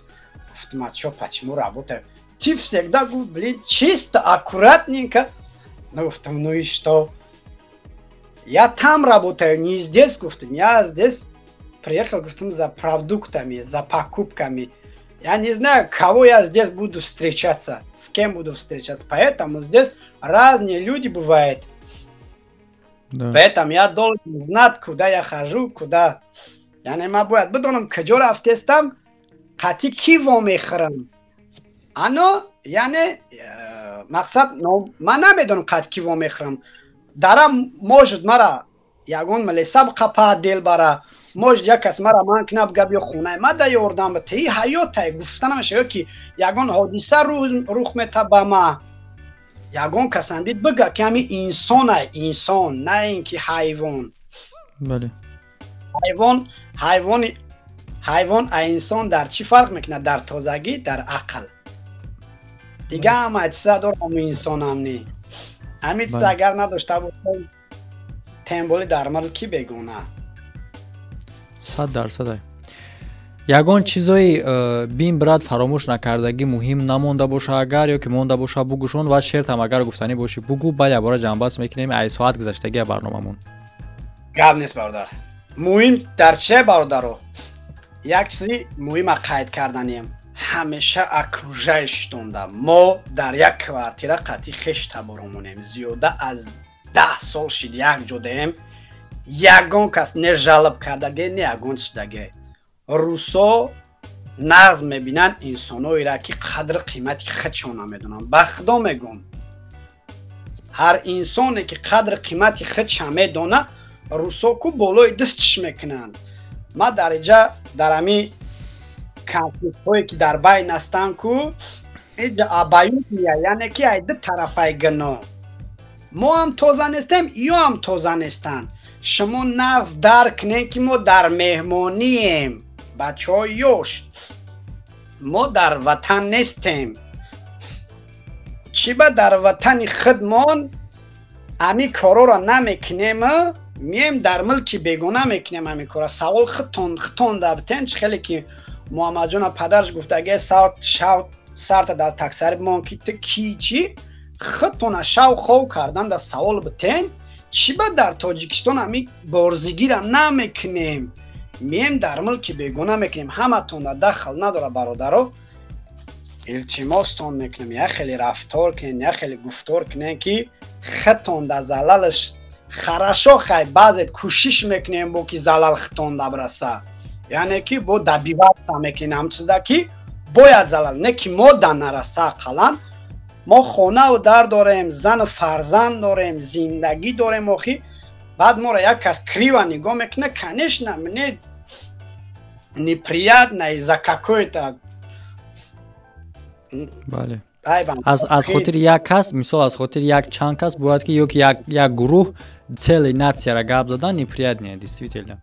Говорит, а что, почему работаю? Ты всегда, говорит, блин, чисто, аккуратненько. Ну, говорит, ну и что? Я там работаю, не здесь, говорит, я здесь приехал, говорит, за продуктами, за покупками. Я не знаю, кого я здесь буду встречаться, с кем буду встречаться. Поэтому здесь разные люди бывают. Да. Поэтому я должен знать, куда я хожу, куда. Я не могу. بدونم کجا رفتم قطعی کی میخرم. انا یعنی مقصد من نمیدونم قطعی کی میخرم. دارم موجود مرا یگون ملی سبقه پا دل برا موجود یک کس مرا من کناب گبی خونه ما دا یوردم به تی حیات های گفتنم شو که یگون حادثه روخ میته با ما یگون کسان دید بگه که همی انسان نه اینکه حیوان. بله. حیوان انسان در چی فرق میکنه؟ در تازگی، در عقل. دیگه هم اجسا دارم انسان هم نی. همین اگر نداشته بود تنبولی در مرد کی بگونه؟ 100%. ягон чизои бин брат фаромӯш накардагӣ муҳим намонда боша агар ё ки монда боша бугӯшон ва шертам агар гуфтанӣ бошӣ бугӯ баъд ябора ҷанбаст мекунем ай соат гузаштагия барномамон. гап нест бародар. муҳим дар че бародаро? як чизи муҳима қайд карданем. ҳамеша окружаиштонда мо дар як квартира қатъи хешта боромонем. зиёда аз 10 сол шид як ҷодаем. ягон кас не жалоб кардаге, не ягон чидаге. русо нағз мебинанд инсоноиро ки қадри қимати худшон намедонанд. ба худо мегӯм, ҳар инсоне ки қадри қимати худша медона русо ку болои дастиш мекунанд. ма дар иҷа дар ҳами конфликтҳое ки дар байн ҳастанд ку иҷа абаюд меяд, яъне ки ай ду тарафаи гуноҳ. мо ҳам тоза нестем, ё ҳам тоза нестанд. шумо нағз дарк кунед ки мо дар меҳмонием. бачаҳои ёш, мо дар ватан нестем. чӣ ба дар ватани худмон ҳамин корҳоро намекунем, мием дар мулки бегона мекунем ҳамин кора. савол худтон дабтен чӣ хеле ки муҳаммадҷона падараш гуфтаге сарта дар таксари бимон ки ту ки чӣ худтона шавқов кардан да савол битен. чӣ ба дар тоҷикистон ҳамин борзигиро намекунем, мием дар мулки бегона мекунем. ҳаматонда дахл надора бародаро. илтимостон мекунем як хеле рафтор кунем, як хеле гуфтор кунем ки худтонда залалаш хорошо хай баъзе кӯшиш мекунем бо ки залал худтонда бираса. яъне ки бо добиваться мекунем ҳамчизда ки бояд залал, не ки мода нараса. ақаллан мо хонаву дар дорем, зану фарзанд дорем, зиндагӣ дорем. охи баъд моро як кас криво нигоҳ мекуна, конечно мне неприятно из-за какой-то. бале. аз хотири як кас, мисол аз хотири як чанд кас бояд ки ёки як гурӯҳ цели натсияро гап задан неприятне действительно.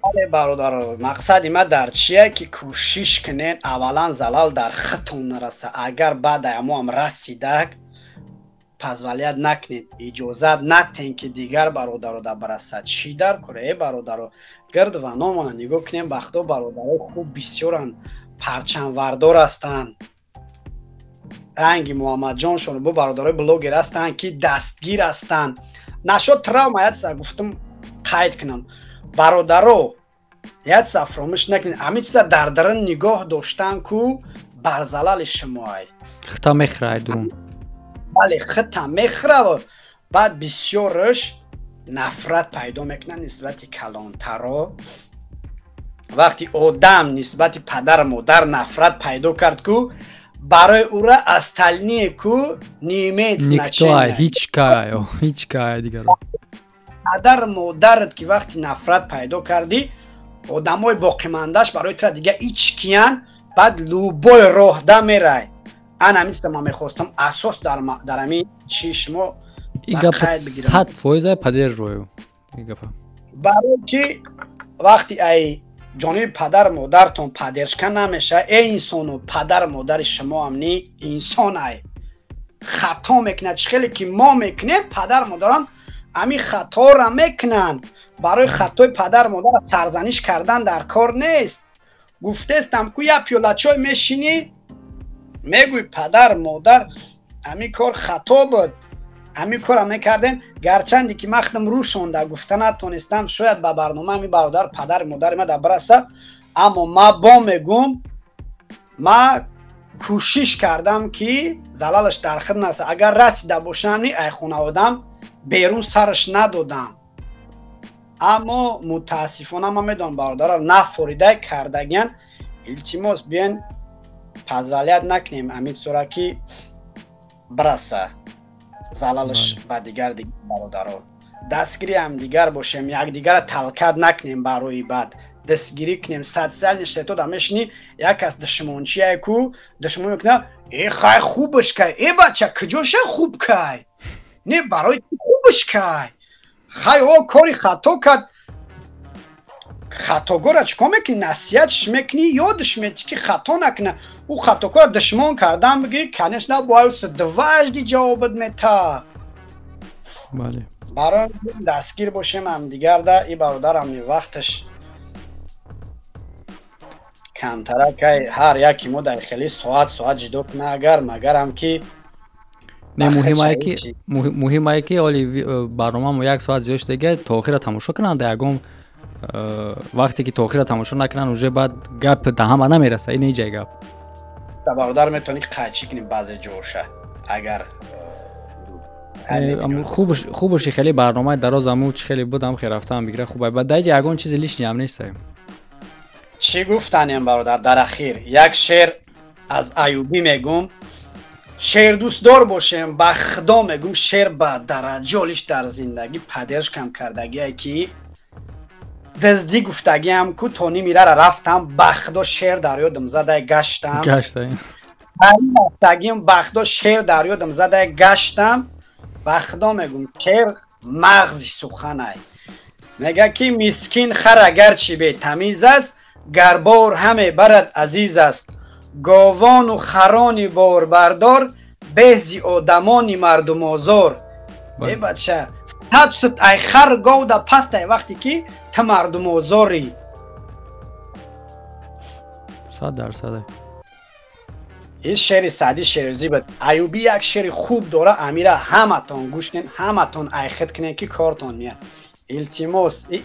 бале бародаро, мақсади ма дар чие ки кӯшиш кунед аввалан залал дар худтон нараса. агар баъда ҳамоам расидак позволят накунед, иҷозат надиҳед ки дигар бародаро да барасад. чӣ дар кора бародаро? гирд ва номона нигоҳ кунем. ба худо бародарои хуб бисёранд, парчамвардор ҳастанд. ранги муҳаммадҷоншон бо бародарои блогер ҳастанд ки дастгир ҳастанд. нашод травма ятса гуфтам қайд кунам. бародаро ятса фромӯш накунед. ҳамин чиза дар дарун нигоҳ доштан ку бар залали шумоай. хита мехӯрад дурун. бале хита мехӯрад. баъд бисёрш нафрат пайдо мекунад нисбати калонтаро. вақти одам нисбати падар модар нафрат пайдо кард ку барои ӯра остальные ку не имеет значения. ҳеҷ кай дигаро. падар модарат ки вақти нафрат пайдо кардӣ, одамои боқимандаш барои тра дига ҳеҷ киян, баъд лӯбои роҳда мерай. ана ҳамин чиза ман мехостам асос дар ҳамин чӣ шумо қайд бигирам. 100% падер рӯю. барои ки вақти ай ҷониби падар модаратон падершка намеша, инсону падар модари шумо ҳам ни инсон ай хато мекунад. чӣ хеле ки мо мекунем, падар модарон ҳамин хаторо мекунанд. برای خطای پدر مادر سرزنش کردن در کار نیست. گفتستم که یا پیاله چای میشینی میگوی پدر مادر همین کار خطا بود، همین کار هم نکردم، گرچندی که مختم رو شونده گفتن نتونستم شاید به برنامه همین برادر پدر مادر ما در برسه، اما ما با میگم ما کوشش کردم که زلالش در خود نرسه. اگر رسیده باشم ای خانوادم بیرون سرش ندادم، اما متاسفانه ما میدونم برادر نفوریده کردگن. التماس بیاین پزولیت نکنیم امید صورت که برسه زلالش به دیگر برادر دستگیری هم دیگر باشیم، یک دیگر تلکت نکنیم برای بعد دستگیری کنیم. 100 سال نشته تو دمشنی یک از دشمنچی های کو دشمن میکنه ای خیلی خوبش که ای بچه کجاشه خوب که نه برای خوبش که خیلی او کاری خطا کرد، خطا گره چکا میکنی نصیحتش میکنی یادش میتی که خطا نکنه، او خطا کار دشمن کردن بگی کنش نبایست دوجدی جوابت میتا. بله برای دستگیر باشیم هم دیگر ده. ای برادر هم وقتش کمتره که هر یکی ما در خیلی ساعت جدا کنه اگر مگر هم که نه مهمه که اولی برنامه ما 1 ساعت زیادش دیگه تاخیر تماشا کنن در یکم وقتی که تاخیر تماشا نکنن اونجا بعد گپ ده هم نمیرسه. این ایجای گپ برادر میتونی قچی کنیم بعضی جورشه اگر خوبش خیلی برنامه دراز همو خیلی بودم خیلی رفتم بگیره خوبه بعد دیگه یگان چیز لیش هم نیست. چی گفتنیم برادر در اخیر یک شعر از ایوبی میگم، شعر دوست دار باشیم به خدا میگم شعر به درجالش در زندگی پدرش کم کردگی که دزدی گفتگی هم که تونی میره رفتم به خدا شعر در یادم زده گشتم به خدا شعر در یادم زده گشتم به خدا میگم شعر مغزش سخنه میگه که مسکین خر اگر چی به تمیز است گربار همه برد عزیز است، گاوان و خرانی بار بردار بهزی آدمانی مردم آزار. ای بچه ست ای خر گاو دا پست ای وقتی که تا مردم آزاری 100%. این شعر سعدی شیرازی بود. ایوبی یک شعر خوب داره امیره همتون گوش کن همتون ای خد کنین که کارتون میاد.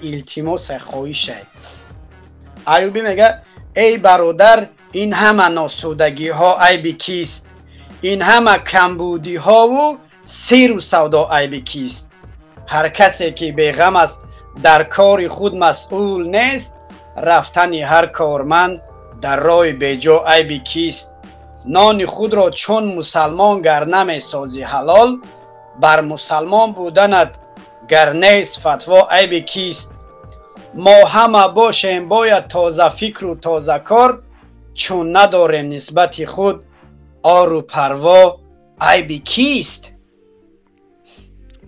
التماس خواهشه. ایوبی میگه ای برادر این همه ناسودگی ها عیب کیست، این همه کمبودی ها و سیر و سودا عیب کیست، هر کسی که بیغم است در کار خود مسئول نیست، رفتن هر کارمند در راه بیجا عیب کیست، نان خود را چون مسلمان گر نمی سازی حلال، بر مسلمان بودنت گر نیست فتوا عیب کیست، ما همه باشیم باید تازه فکر و تازه کار، چون نداریم نسبت خود آر و پروا عیب کیست.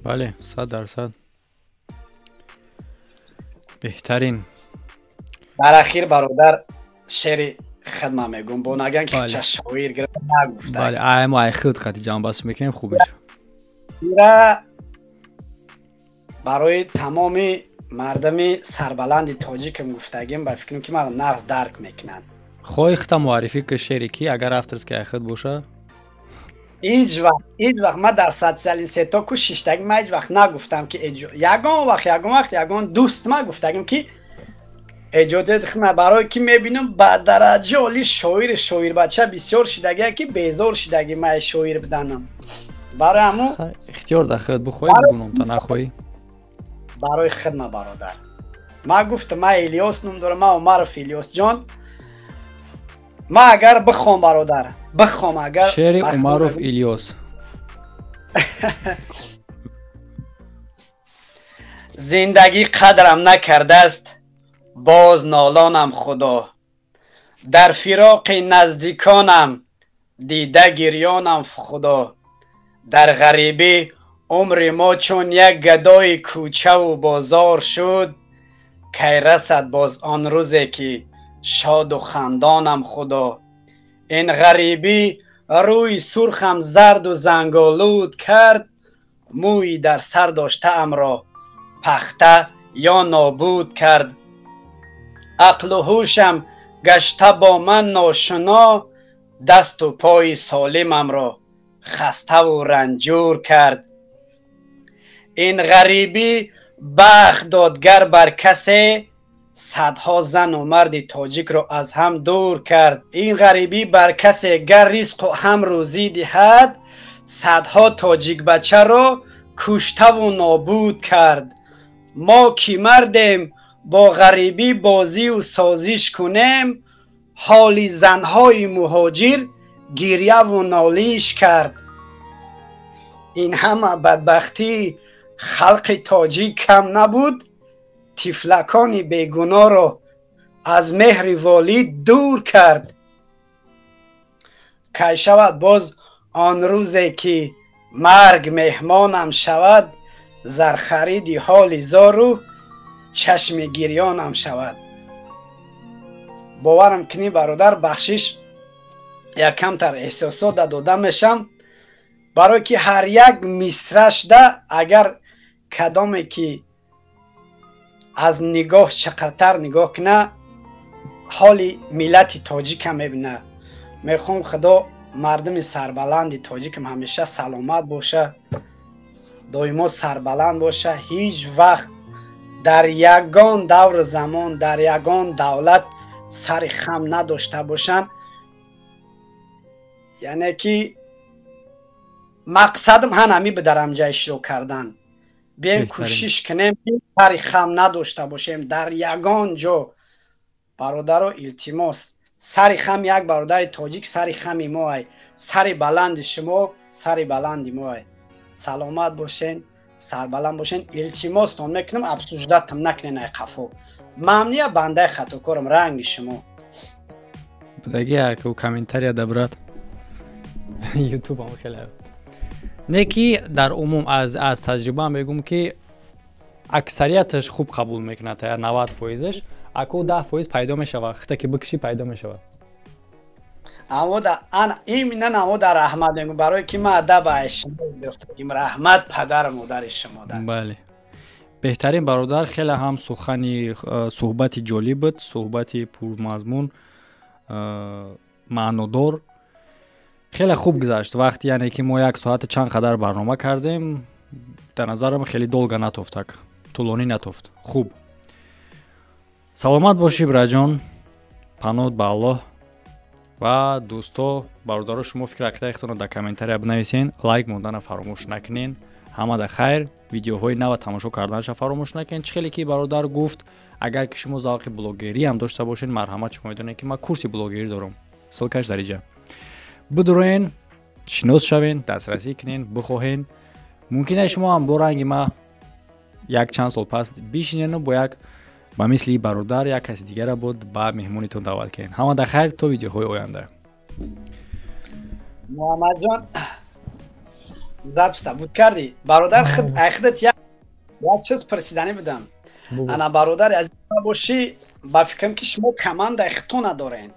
بله 100% بهترین. در اخیر برادر شعر خدمه میگم با نگن که چه شاعر گرفت نگفته. بله ما خود خطی جان باس میکنیم خوبش. برای تمام مردم سربلند تاجیکم گفتگیم با فکرم که مرا نغز درک میکنن. خواهی خطا معرفی که شعری کی اگر افترس که خود باشه؟ هیچ وقت من در 100 سال این سه تا کو شیشتگی من هیچ وقت نگفتم که یگان دوست من گفتگیم که اجازه دخمه برای که میبینم با درجه عالی شاعر بچه بسیار شدگی که بیزار شدگی من شاعر بدنم برای همون اختیار در خود بخواهی بگونم تا نخواهی برای خدمه برادر. من گفتم من الیاس نم دارم، من عمر الیاس جان، من اگر بخوام برادر اگر شعر عمر الیاس زندگی قدرم نکرده است باز نالانم خدا، در فراق نزدیکانم دیده گریانم خدا، در غریبی عمر ما چون یک گدای کوچه و بازار شد، کی رسد باز آن روزی که شاد و خندانم خدا، این غریبی روی سرخم زرد و زنگالود کرد، موی در سر داشته ام را پخته یا نابود کرد. عقل و هوشم گشته با من ناشنا، دست و پای سالمم را خسته و رنجور کرد. این غریبی بخت دادگر بر کسی، صدها زن و مرد تاجیک را از هم دور کرد. این غریبی بر کسی گر رزق و هم روزی دهد، صدها تاجیک بچه را کشته و نابود کرد. ما کی مردیم با غریبی بازی و سازش کنیم، حالی زنهای مهاجر گریه و نالیش کرد. این همه بدبختی خلق تاجیک کم نبود، طفلکان بیگناه را از مهر والد دور کرد. کی شود باز آن روزی که مرگ مهمانم شود، زرخریدی حال زارو چشم گریانم شود. باورم کنی برادر، بخشش یک کمتر احساسات داده میشم، برای که هر یک مصرش ده اگر کدامی که از نگاه چقدر نگاه کنه حال ملت تاجیک هم میبینه. میخوام خدا مردم سربلند تاجیک هم همیشه سلامت باشه، دائما سربلند باشه، هیچ وقت در یگان دور زمان در یگان دولت سر خم نداشته باشن. یعنی که مقصدم هنمی به درمجه شروع کردن، بیایم کوشش کنیم که سر خم نداشته باشیم در یگان جا. برادرها التماس، سر خم یک برادر تاجیک سر خم ما، سر بلند شما سر بلند ما. سلامت باشین، سربلند باشین. التماستان میکنم افسوجدتم نکنین ای قفا. ممنیه بنده خطاکارم رنگ شما. بدگی یک کامنتاری دبرات یوتیوب هم خیلی نکی در عموم از تجربه هم بگم که اکثریتش خوب قبول میکنه، تا 90%ش اکو 10% پیدا میشه وقتی که بکشی پیدا میشه. اما این نه در رحمت میگم، برای که ما ادب شما گفتیم رحمت پدر مادر شما در. بله بهترین برادر، خیلی هم صحبتی جالب بود، صحبتی پرمضمون معنادار، خیلی خوب گذشت. وقتی یعنی که ما یک ساعت چند قدر برنامه کردیم، در نظرم خیلی دولگه نتفتک، طولانی نتفت. خوب سلامت باشی براجان، پناهت به الله. و دوستا برادرها شما فکر اکتایختان رو در کامنتاری بنویسین، لایک موندن فراموش نکنین. همه در خیر، ویدیوهای نو تماشا کردنش فراموش نکنین. خیلی که برادر گفت اگر که شما ذوق بلاگری هم داشته باشین، مرحمت شما میدونین که من کورس بلاگری دارم، سلکش در اینجا. بدروین، شناس شوین، دسترسی کنین، بخواین. ممکنه شما هم برنگ ما یک چند سال پس بیشینین و با یک با مثل برادر یک کسی دیگر بود با مهمونیتون دعوت کنین. همه در خیر تا ویدیوهای آینده. محمد جان زبسته بود کردی برادر، خودت یک چیز پرسیدنی بدم. انا برادر از باشی با فکرم که شما کمند اختو ندارین.